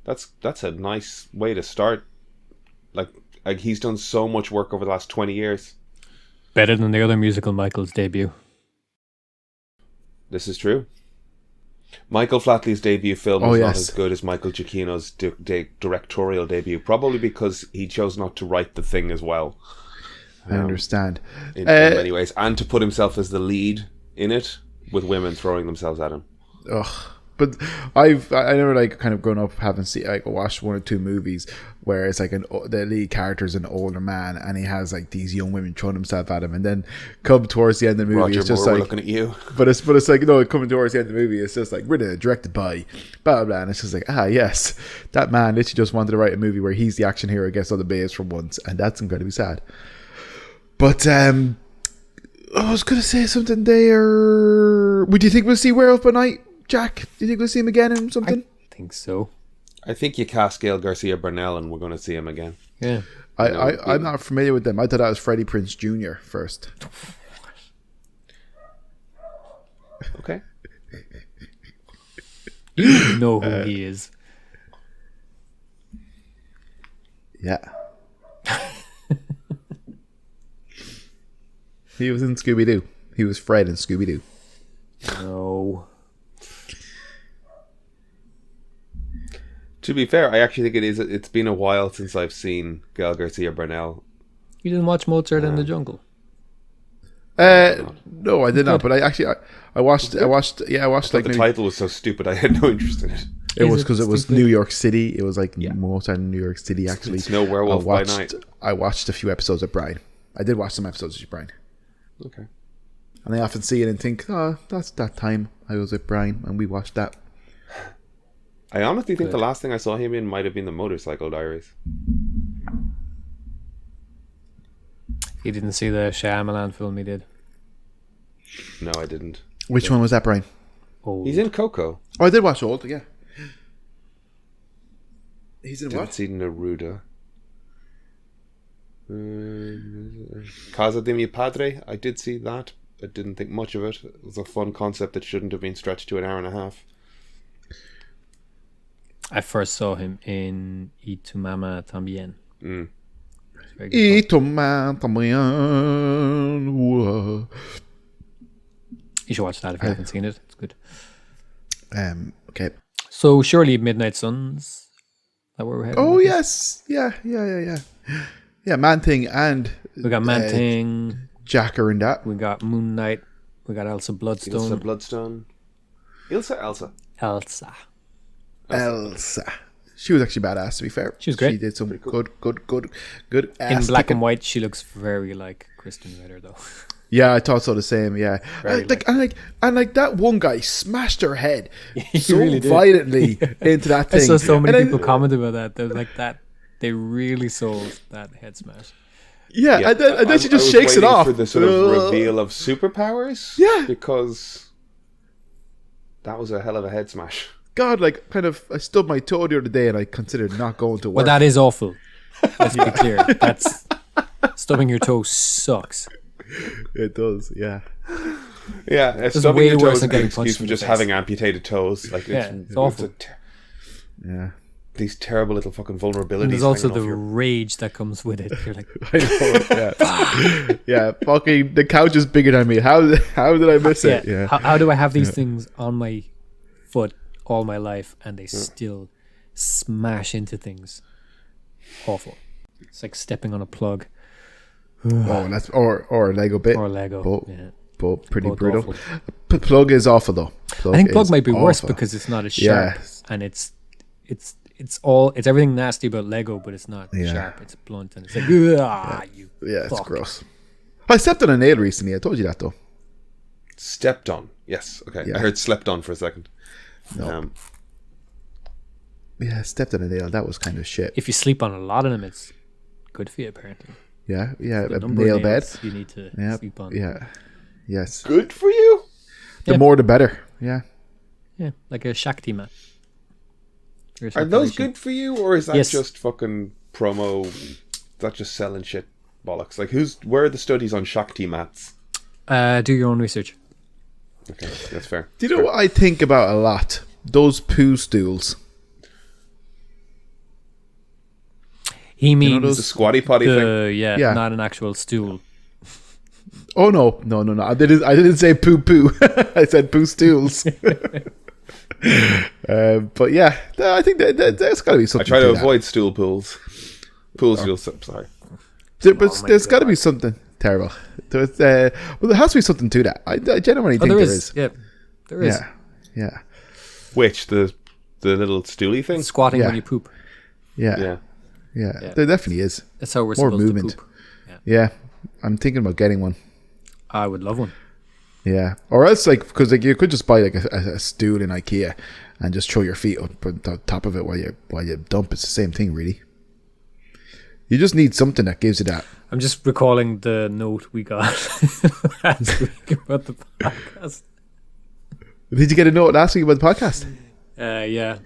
that's a nice way to start? Like he's done so much work over the last 20 years. Better than the other musical Michael's debut. This is true. Michael Flatley's debut film was not as good as Michael Giacchino's directorial debut, probably because he chose not to write the thing as well. I understand. In many ways. And to put himself as the lead in it, with women throwing themselves at him. Ugh. But I never like kind of grown up having watched one or two movies where it's like the lead character is an older man and he has like these young women throwing themselves at him, and then come towards the end of the movie, Roger it's just Moore, like we're looking at you. But it's like, you know, coming towards the end of the movie, it's just like written, directed by blah blah blah, and it's just like, yes, that man literally just wanted to write a movie where he's the action hero against other babes for once, and that's incredibly sad. But I was gonna say something there. Would you think we'll see Werewolf by Night, Jack? Do you think we'll see him again in something? I think so. I think you cast Gael Garcia Bernal and we're going to see him again. Yeah. I'm not familiar with them. I thought that was Freddie Prinze Jr. first. Okay. You know who he is. Yeah. He was in Scooby-Doo. He was Fred in Scooby-Doo. No. To be fair, I actually think it's been a while since I've seen Gael Garcia Bernal. You didn't watch Mozart in the Jungle? No, I did not. But I watched. Like The title was so stupid, I had no interest in it. It was because it was New York City. It was like Mozart in New York City. Actually, It's no Werewolf by Night. I watched a few episodes of Brian. I did watch some episodes of Brian. Okay. And I often see it and think, that's that time I was with Brian and we watched that. I honestly think the last thing I saw him in might have been the Motorcycle Diaries. You didn't see the Shyamalan film he did? No, I didn't. Which one was that, Brian? Old. He's in Coco. Oh, I did watch Old, yeah. He's in Didn't what? see Neruda. Casa de Mi Padre. I did see that. I didn't think much of it. It was a fun concept that shouldn't have been stretched to an hour and a half. I first saw him in Y tu mamá también. Y tu mamá también. Whoa. You should watch that if you haven't seen it. It's good. Okay. So surely Midnight Suns. Is that where we're heading? Oh yes, yeah. Yeah, Man Thing and We got Man Thing. Jack are in that. We got Moon Knight. We got Elsa Bloodstone. Elsa. Elsa. She was actually badass, to be fair. She was great. She did some good In black and white, she looks very like Kristen Ritter, though. Yeah, I thought so. The same. Yeah, Very and that one guy smashed her head so really did. violently into that I thing. saw so many And people comment about that. They were like that. They really sold that head smash. Yeah, and then she just shakes it off for the sort of reveal of superpowers. Yeah, because that was a hell of a head smash. God, like kind of, I stubbed my toe the other day, and I considered not going to work. Well, that is awful. Let's be clear. That's stubbing your toe sucks. It does, yeah. Yeah, It's stubbing way your worse toes than is an getting excuse punched for in the just face. having amputated toes. Like, It's awful. Yeah. These terrible little fucking vulnerabilities. And there's also hanging the off your- rage that comes with it. You're like, I know, yeah. Yeah, fucking, the couch is bigger than me. How did I miss it? Yeah. How do I have these things on my foot all my life and they still smash into things? Awful. It's like stepping on a plug Oh, that's or a Lego bit. or a Lego. Both, Yeah. both pretty Both brutal. awful. Plug is awful though. I think plug is might be worse awful. because it's not as sharp Yes. and it's everything nasty about Lego, but it's not sharp. It's blunt and it's like, you Yeah, it's fuck. gross. I stepped on a nail recently. I told you that though. Stepped on. Yes. Okay. Yeah. I heard slept on for a second. No. Yeah, stepped on a nail. That was kind of shit. If you sleep on a lot of them, it's good for you, apparently. Yeah, The a number nail of bed. nails you need to Yeah, sleep on. yeah, yes. Good for you. The Yeah. more, the better. Yeah. Yeah, like a Shakti mat. For Are those circulation. good for you, or is that Yes. just fucking promo? Is that just selling shit bollocks? Like, where are the studies on Shakti mats? Do your own research. Okay, that's fair. Do you know what I think about a lot? Those poo stools. He means The squatty potty thing. Yeah. not an actual stool. Oh no. I didn't say poo poo. I said poo stools. But yeah, I think there's got to be I something. try to to that. avoid stool pools. Pools. Sorry. But my there's got to God. be something terrible. Well, there has to be something to that. I genuinely think There there is. is. Yeah, there is. Yeah. Which the little stooly thing? Squatting Yeah. when you poop. Yeah. Yeah. There definitely is. That's how we're More supposed movement. to poop. Yeah. I'm thinking about getting one. I would love one. Yeah. Or else, because you could just buy a stool in IKEA and just throw your feet up on the top of it while you dump. It's the same thing, really. You just need something that gives you that. I'm just recalling the note we got last week about the podcast. Did you get a note last week about the podcast? Yeah.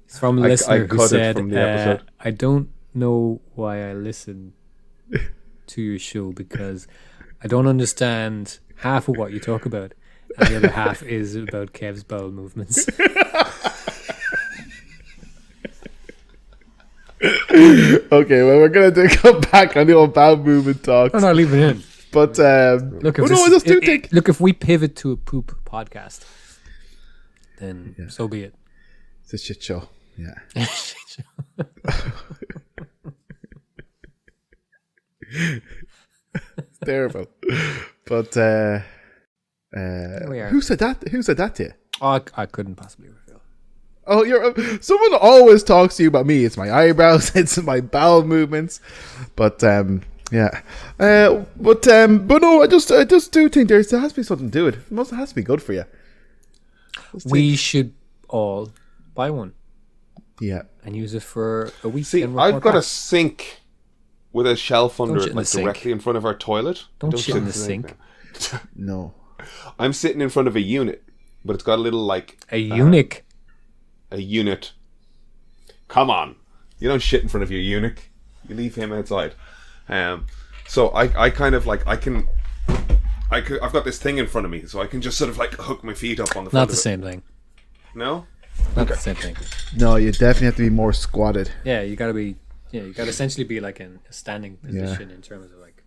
It's from a I listener who cut it said, from the episode. I don't know why I listen to your show because I don't understand half of what you talk about. And the other half is about Kev's bowel movements. Okay, well, we're going to come back on the old bowel movement talk. No, leave it in. But, Look, if, I just do think... look, if we pivot to a poop podcast, then so be it. It's a shit show. Yeah. It's terrible. But, we are. who said that? Who said that to you? Oh, I couldn't possibly reveal. Oh, someone always talks to you about me. It's my eyebrows. It's my bowel movements. But yeah. But no, I just do think there has to be something to it. It must has to be good for you. We should all buy one Yeah. and use it for a week. See, and report I've got a back. sink with a shelf under shit it, in the like sink. directly in front of our toilet. Don't shit in the sit sink. No. I'm sitting in front of a unit, but it's got a little A eunuch. a unit. Come on, you don't shit in front of your eunuch. You leave him outside. So I kind of like I've got this thing in front of me, so I can just sort of like hook my feet up on the front Not of the it. same thing. No? Not the same thing. No, you definitely have to be more squatted. Yeah, you gotta be. Yeah, you gotta essentially be like in a standing position in terms of like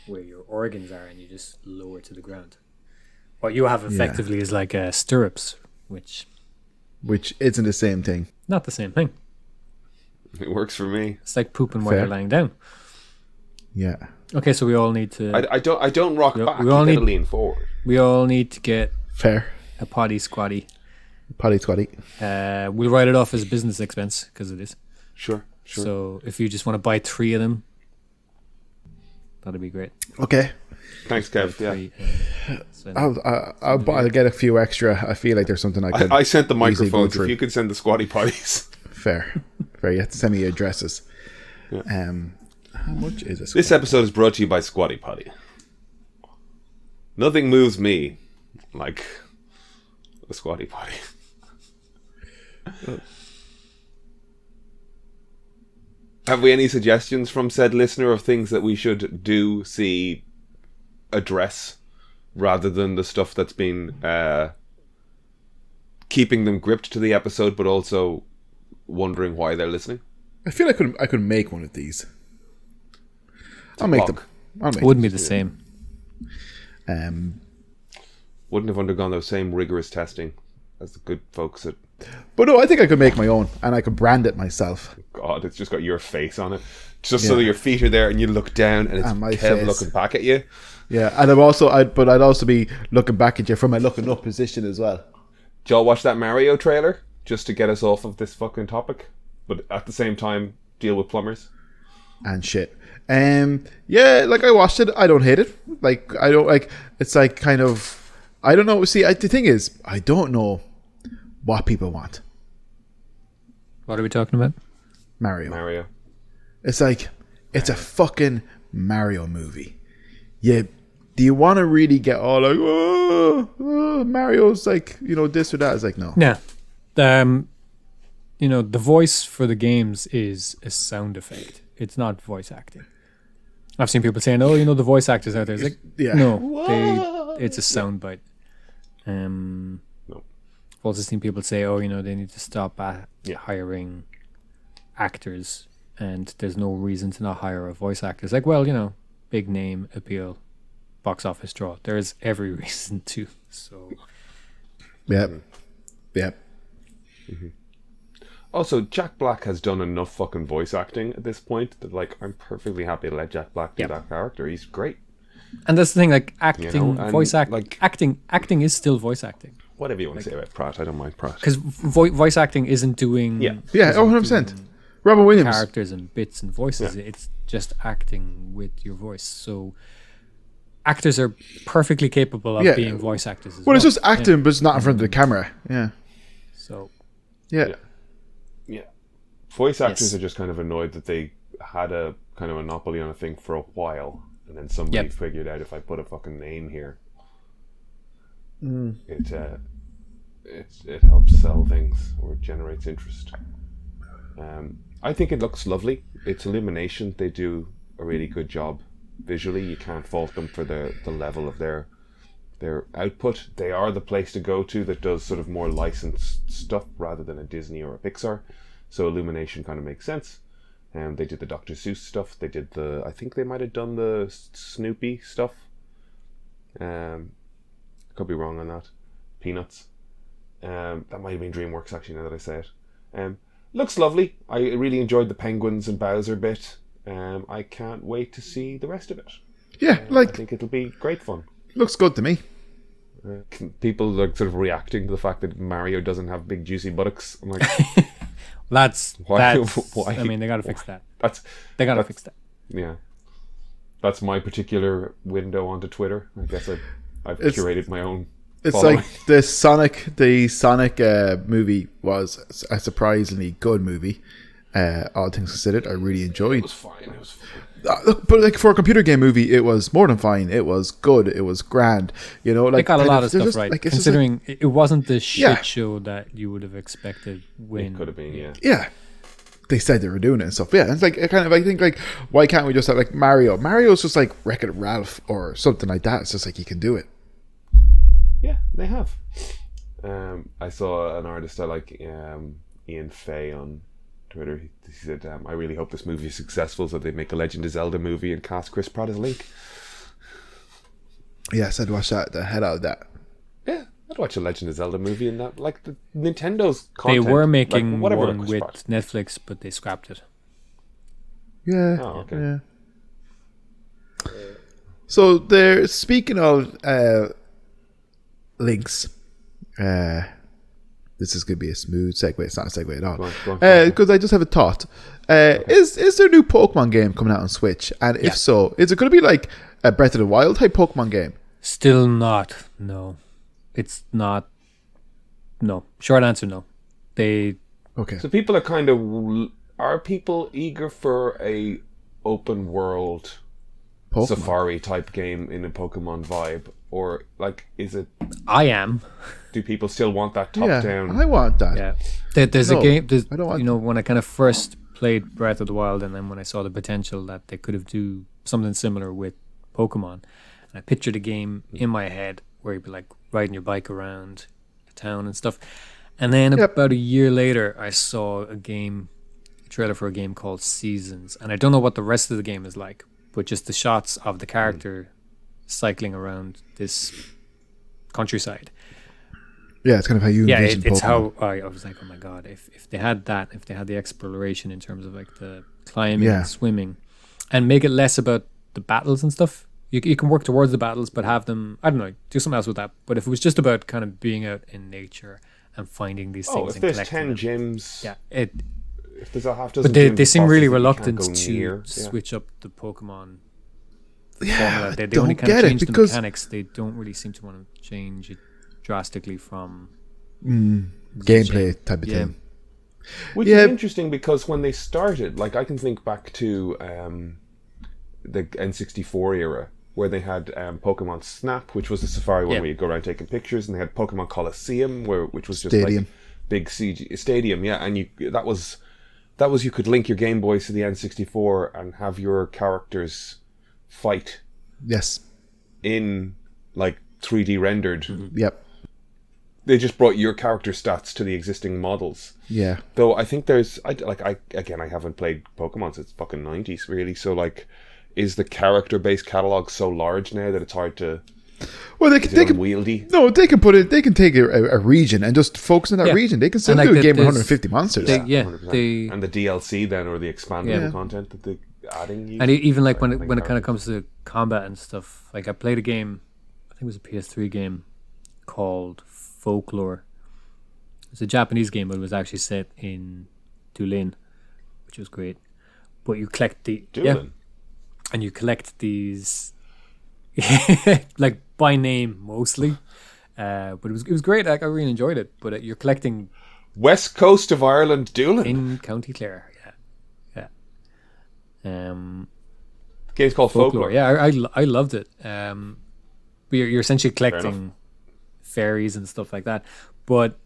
where your organs are, and you just lower to the ground. What you have effectively is like stirrups, which Which isn't the same thing. not the same thing. It works for me. It's like pooping while Fair. you're lying down. Yeah. Okay, so we all need to. I don't rock We- back. we You all gotta need- lean forward. We all need to get Fair. a potty squatty. Potty squatty. We'll write it off as a business expense because it is. Sure. So if you just want to buy 3 of them, that'd be great. Okay. Thanks, Kev. Yeah. 3, so I'll get a few extra. I feel like there's something I could. I sent the easily go microphones. through. If you could send the squatty potties. Fair. You have to send me your addresses. Yeah. How much is this? This episode is brought to you by Squatty Potty. Nothing moves me like a Squatty Potty. Have we any suggestions from said listener of things that we should do, see, address, rather than the stuff that's been keeping them gripped to the episode, but also wondering why they're listening? I feel like I could make one of these. I'll make them. it wouldn't be the same. Wouldn't have undergone those same rigorous testing as the good folks at... But no, I think I could make my own, and I could brand it myself. God, it's just got your face on it. Just so Yeah. that your feet are there and you look down and it's And my Kev face. looking back at you. Yeah, and I'd also be looking back at you from my looking up position as well. Did y'all watch that Mario trailer? Just to get us off of this fucking topic. But at the same time, deal with plumbers. and shit. Yeah, like I watched it. I don't hate it. Like I don't like. It's like kind of. I don't know. See, the thing is, I don't know what people want. What are we talking about? Mario. It's like it's a fucking Mario movie. Yeah. Do you want to really get all like, oh, Mario's like, this or that? It's like, no. Yeah. The voice for the games is a sound effect. It's not voice acting. I've seen people saying, "Oh, the voice actors out there." It's like, Yeah. no, it's a sound bite. No. I've also seen people say, "Oh, they need to stop hiring actors, and there's no reason to not hire a voice actor." It's like, well, big name appeal, box office draw. There is every reason to. So, Yep. Mm-hmm. Also, Jack Black has done enough fucking voice acting at this point that, like, I'm perfectly happy to let Jack Black do that character. He's great. And that's the thing, like, acting, and, voice acting, like, acting is still voice acting. Whatever you want to say about Pratt, I don't mind Pratt. Because voice acting isn't doing... Yeah, 100%. Robin Williams. Characters and bits and voices. Yeah. It's just acting with your voice. So actors are perfectly capable of being voice actors as well. It's just acting, but it's not in front of the camera. Yeah. So... Yeah. Voice actors are just kind of annoyed that they had a kind of monopoly on a thing for a while, and then somebody figured out, if I put a fucking name here, it helps sell things or it generates interest. I think it looks lovely. It's Illumination. They do a really good job visually. You can't fault them for the level of their output. They are the place to go to that does sort of more licensed stuff rather than a Disney or a Pixar. So Illumination kind of makes sense. They did the Dr. Seuss stuff. They did I think they might have done the Snoopy stuff. Could be wrong on that. Peanuts. That might have been DreamWorks actually, now that I say it. Looks lovely. I really enjoyed the Penguins and Bowser bit. I can't wait to see the rest of it. Yeah, I think it'll be great fun. Looks good to me. People like sort of reacting to the fact that Mario doesn't have big juicy buttocks. I'm like... That's why? I mean, they got to fix that. They got to fix that. Yeah, that's my particular window onto Twitter. I guess I've curated my own. It's following. like the Sonic movie was a surprisingly good movie. All things considered, I really enjoyed. It was fine. But like for a computer game movie, it was more than fine. It was good. It was grand. Like it got a lot of stuff right. Like, considering it wasn't the shit show that you would have expected. When it could have been, yeah. They said they were doing it and stuff. Yeah, it's like I think like, why can't we just have like Mario? Mario's just like Wreck-It Ralph or something like that. It's just like you can do it. Yeah, they have. I saw an artist I like, Ian Fay on Twitter. He said, I really hope this movie is successful so they make a Legend of Zelda movie and cast Chris Pratt as Link. Yes, I'd watch that, the head out of that. Yeah, I'd watch a Legend of Zelda movie and that, like, the Nintendo's content. They were making like, one with Netflix, but they scrapped it. Yeah. Oh, okay. Yeah. So they're speaking of links. This is going to be a smooth segue. It's not a segue at all. Because I just have a thought. Is there a new Pokemon game coming out on Switch? And if so, is it going to be like a Breath of the Wild type Pokemon game? Still not. No. It's not. No. Short answer, no. Okay. So people are kind of... Are people eager for a open world Pokemon safari type game in a Pokemon vibe? Or, like, is it... I am. Do people still want that top-down? I want that. Yeah. There's a game... I don't want when I kind of first played Breath of the Wild, and then when I saw the potential that they could have do something similar with Pokemon, and I pictured a game in my head where you'd be, like, riding your bike around the town and stuff. And then about a year later, I saw a trailer for a game called Seasons. And I don't know what the rest of the game is like, but just the shots of the character cycling around this countryside. Yeah, it's kind of how you envision it's Pokemon. how I was like, oh my god, if they had that, if they had the exploration in terms of like the climbing and swimming, and make it less about the battles and stuff. You can work towards the battles, but have them, I don't know, do something else with that. But if it was just about kind of being out in nature and finding these things, if there's 10 gyms, if there's a half But dozen they gyms seem of really bosses that you can't reluctant go to near, switch up the Pokemon Yeah, formula. I They don't only kind of get it change the because mechanics. They don't really seem to want to change it drastically from gameplay type of Yeah. thing. Which Yeah. is interesting because when they started, like I can think back to the N64 era where they had Pokemon Snap, which was the Safari one Yeah. where you go around taking pictures, and they had Pokemon Coliseum, which was just Stadium. like big CG stadium, yeah, and that was you could link your Game Boys to the N64 and have your characters fight Yes. in like 3D rendered. Yep. They just brought your character stats to the existing models. Yeah. Though I think I haven't played Pokemon since fucking 90s really, so like is the character based catalog so large now that it's hard to Well, they is can it unwieldy? no, they can put it. They can take a region and just focus on that Yeah. region. They can still And, do like, a game with there's- 150 monsters. They- 100%. And the DLC then, or the expandable Yeah. content that they're adding. And even like when it Adding kind of comes to combat and stuff, like I played a game, I think it was a PS3 game called Folklore. It's a Japanese game, but it was actually set in Tulin, which was great. But you collect and you collect these like by name mostly. But it was great. Like, I really enjoyed it. But you're collecting West Coast of Ireland, Doolin. in County Clare. Yeah. The game's called Folklore. Yeah, I loved it. But you're essentially collecting fairies and stuff like that. But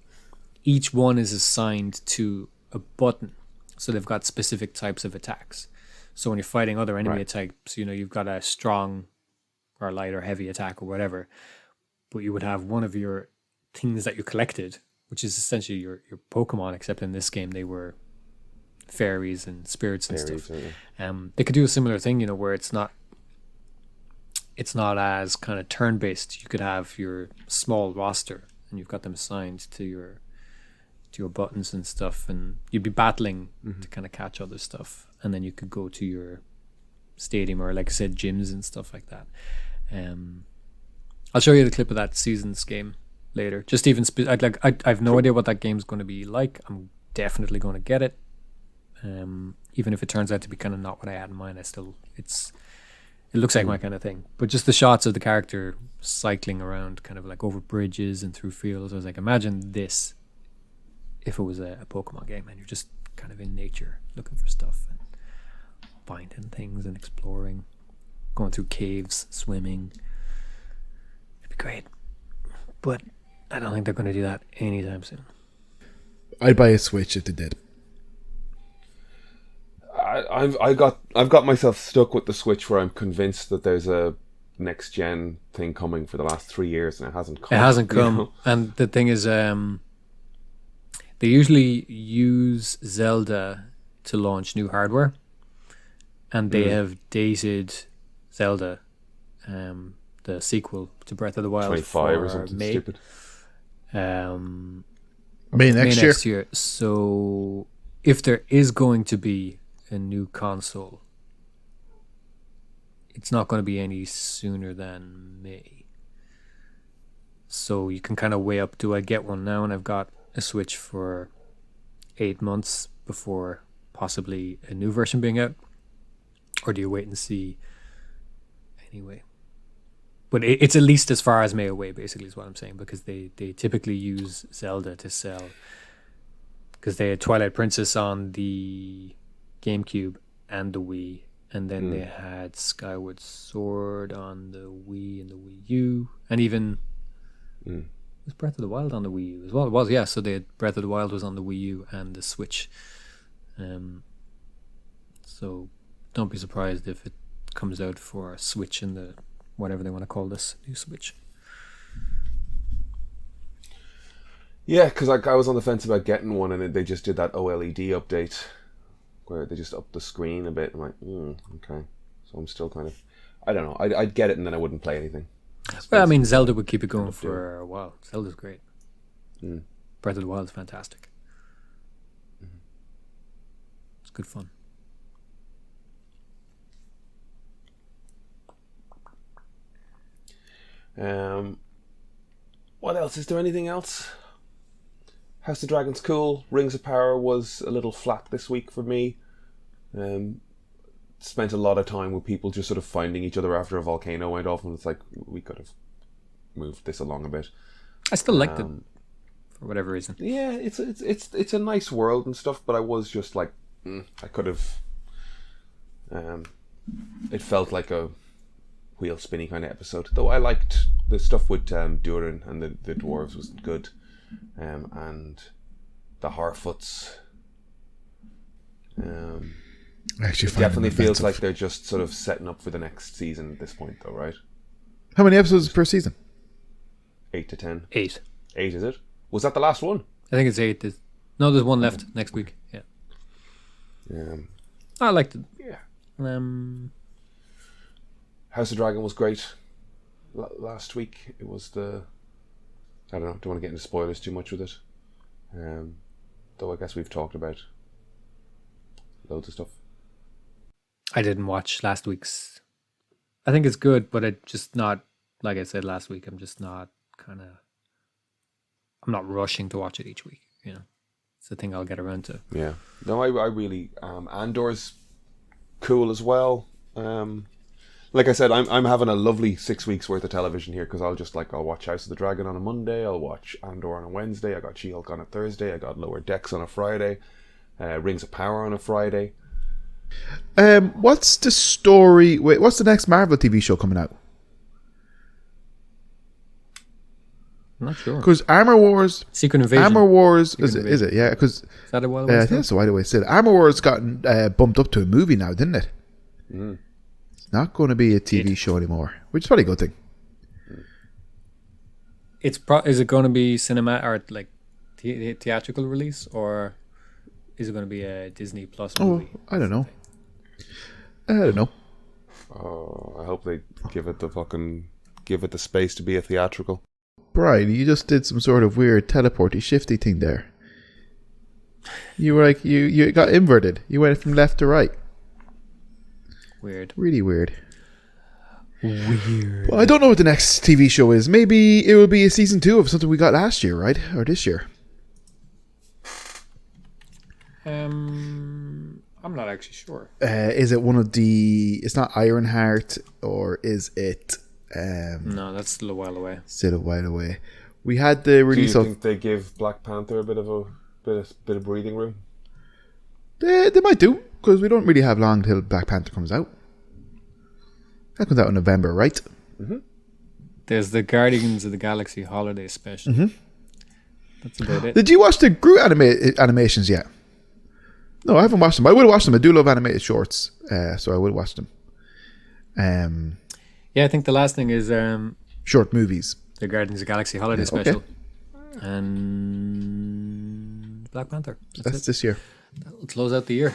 each one is assigned to a button. So they've got specific types of attacks. So when you're fighting other enemy types, you've got a strong or light or heavy attack or whatever. But you would have one of your things that you collected, which is essentially your Pokemon, except in this game they were fairies and spirits and stuff. They could do a similar thing, where it's not as kind of turn based. You could have your small roster and you've got them assigned to your buttons and stuff, and you'd be battling to kind of catch other stuff, and then you could go to your stadium or, like I said, gyms and stuff like that. I'll show you the clip of that season's game later. Just even I have no idea what that game's going to be like. I'm definitely going to get it, even if it turns out to be kind of not what I had in mind. It looks like my kind of thing. But just the shots of the character cycling around, kind of like over bridges and through fields. I was like, imagine this if it was a Pokemon game, and you're just kind of in nature looking for stuff and finding things and exploring, going through caves, swimming. It'd be great. But I don't think they're going to do that anytime soon. I'd buy a Switch if they did. I've got myself stuck with the Switch, where I'm convinced that there's a next gen thing coming for the last 3 years, and it hasn't come. It hasn't come. And the thing is, they usually use Zelda to launch new hardware, and they have dated Zelda, the sequel to Breath of the Wild, 25 or for something May. stupid. May next year. year. So if there is going to be a new console, it's not going to be any sooner than May. So you can kind of weigh up, do I get one now and I've got a Switch for 8 months before possibly a new version being out, or do you wait and see anyway? But it's at least as far as May away, basically, is what I'm saying, because they typically use Zelda to sell, because they had Twilight Princess on the GameCube and the Wii, and then they had Skyward Sword on the Wii and the Wii U, and even was Breath of the Wild on the Wii U as well? It was, yeah. So they had Breath of the Wild was on the Wii U and the Switch. So don't be surprised if it comes out for a Switch in the whatever they want to call this new Switch. Yeah, because I was on the fence about getting one, and they just did that OLED update where they just upped the screen a bit. I'm like, okay. So I'm still kind of, I don't know. I'd get it and then I wouldn't play anything. Well, I mean, Zelda would keep it going for a while. Zelda's great. Mm. Breath of the Wild is fantastic. It's good fun. What else? Is there anything else? House of Dragon's cool. Rings of Power was a little flat this week for me. Spent a lot of time with people just sort of finding each other after a volcano went off, and it's like, we could have moved this along a bit. I still liked it for whatever reason. Yeah, it's a nice world and stuff, but I was just like, I could have. It felt like a wheel spinny kind of episode. Though I liked the stuff with Durin and the dwarves was good, and the Harfoots. Actually, It definitely feels like they're just sort of setting up for the next season at this point, though, right? How many episodes per season? 8 to 10. 8. 8, is it? Was that the last one? I think it's 8. No, there's one left next week. Yeah. I liked it. Yeah. House of Dragon was great. Last week it was I don't know. Don't want to get into spoilers too much with it. Though I guess we've talked about loads of stuff. I didn't watch last week's. I think it's good, but it's just not, like I said last week, I'm just not I'm not rushing to watch it each week, you know. It's the thing I'll get around to. Yeah. No, I really Andor's cool as well. Like I said, I'm having a lovely 6 weeks worth of television here, because I'll watch House of the Dragon on a Monday, I'll watch Andor on a Wednesday, I got She-Hulk on a Thursday, I got Lower Decks on a Friday, Rings of Power on a Friday. What's the story? Wait, what's the next Marvel TV show coming out? I'm not sure. Because Armor Wars, Secret Invasion. Armor Wars Secret is it? Yeah, because Is that a while I think that's the way I said. Armor Wars gotten bumped up to a movie now, didn't it? It's not going to be a TV show anymore, which is probably a good thing. Is it going to be cinema or like theatrical release, or is it going to be a Disney Plus movie? I don't know. I don't know. Oh, I hope they give it the space to be a theatrical. Brian, you just did some sort of weird teleporty shifty thing there. You were like, you got inverted. You went from left to right. Weird. Really weird. Well, I don't know what the next TV show is. Maybe it will be a season 2 of something we got last year, right? Or this year. I'm not actually sure. Is it one of the... It's not Ironheart, or is it... No, that's still a while away. Still a while away. We had the release Do you of... think they give Black Panther a bit of breathing room? They might do, because we don't really have long till Black Panther comes out. That comes out in November, right? Mm-hmm. There's the Guardians of the Galaxy holiday special. Mm-hmm. That's about it. Did you watch the Groot animations yet? No, I haven't watched them. I will watch them. I do love animated shorts, so I will watch them. Yeah, I think the last thing is short movies. the Guardians of the Galaxy holiday special. And Black Panther. That's this year. That'll close out the year.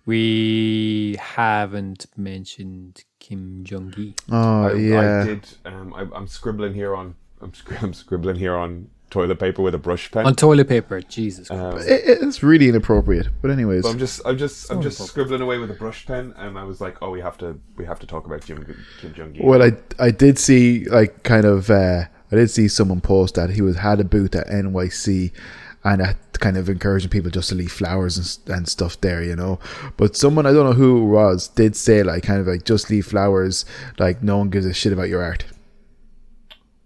We haven't mentioned Kim Jung Gi. Oh, I yeah. did. I'm scribbling here on. I'm scribbling here on toilet paper with a brush pen. On toilet paper, Jesus Christ. It's really inappropriate. But anyways, I'm just scribbling away with a brush pen, and I was like, oh, we have to talk about Kim Jung Gi. Well, I did see I did see someone post that he had a booth at NYC, and kind of encouraging people just to leave flowers and stuff there, you know. But someone, I don't know who it was, did say just leave flowers, like no one gives a shit about your art.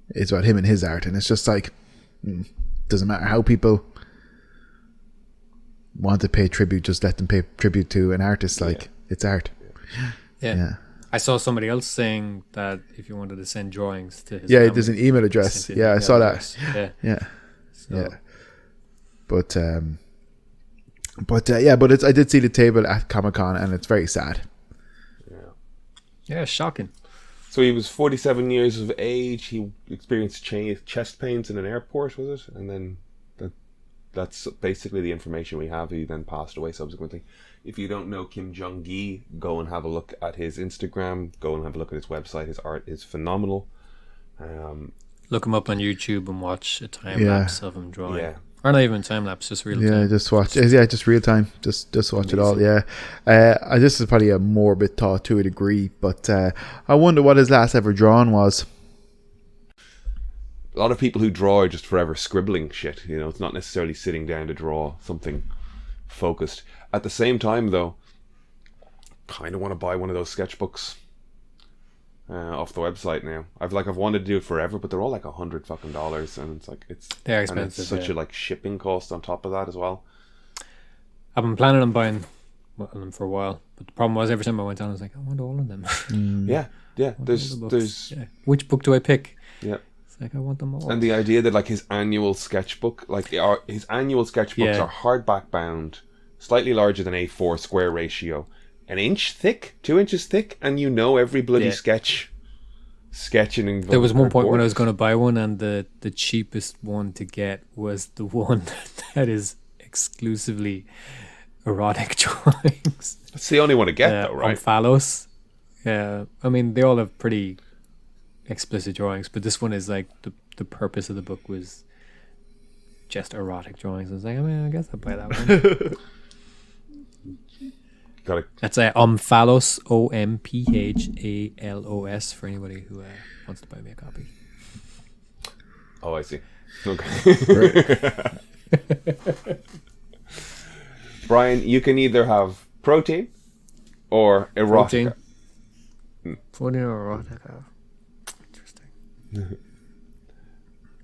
It's about him and his art, and it's just like, doesn't matter how people want to pay tribute, just let them pay tribute to an artist. It's art. Yeah. I saw somebody else saying that if you wanted to send drawings to his family, there's an email address. I saw that. Yeah. But I did see the table at Comic-Con, and it's very sad. Yeah, shocking. So he was 47 years of age. He experienced chest pains in an airport, was it? And then that's basically the information we have. He then passed away subsequently. If you don't know Kim Jung Gi, go and have a look at his Instagram. Go and have a look at his website. His art is phenomenal. Look him up on YouTube and watch a time lapse of him drawing. Yeah. Or not even time lapse, just real time. Yeah, just watch. Just real time. Just watch it all. Yeah. This is probably a morbid thought to a degree, but I wonder what his last ever drawing was. a lot of people who draw are just forever scribbling shit. You know, it's not necessarily sitting down to draw something focused. At the same time, though, kind of want to buy one of those sketchbooks off the website now. I've wanted to do it forever, but they're all like $100 and it's like they're expensive. And it's such a like shipping cost on top of that as well. I've been planning on buying one of them for a while, but the problem was every time I went on, I was like, I want all of them. Yeah. There's which book do I pick? Yeah. It's like I want them all. And the idea that like his annual sketchbook, like his annual sketchbooks are hardback bound, slightly larger than A4 square ratio, an inch thick, 2 inches thick, and you know every bloody sketching. There was one point when I was going to buy one, and the cheapest one to get was the one that is exclusively erotic drawings. That's the only one to get, though, right? Phallos. Yeah, I mean they all have pretty explicit drawings, but this one is like the purpose of the book was just erotic drawings. I was like, I mean, I guess I'll buy that one. That's Omphalos, Omphalos, for anybody who wants to buy me a copy. Oh, I see. Okay. Brian, you can either have protein or erotica. Protein or erotica. Interesting.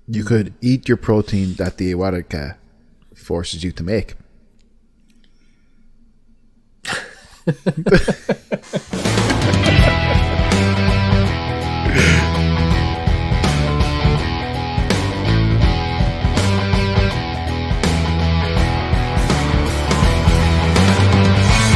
You could eat your protein that the erotica forces you to make.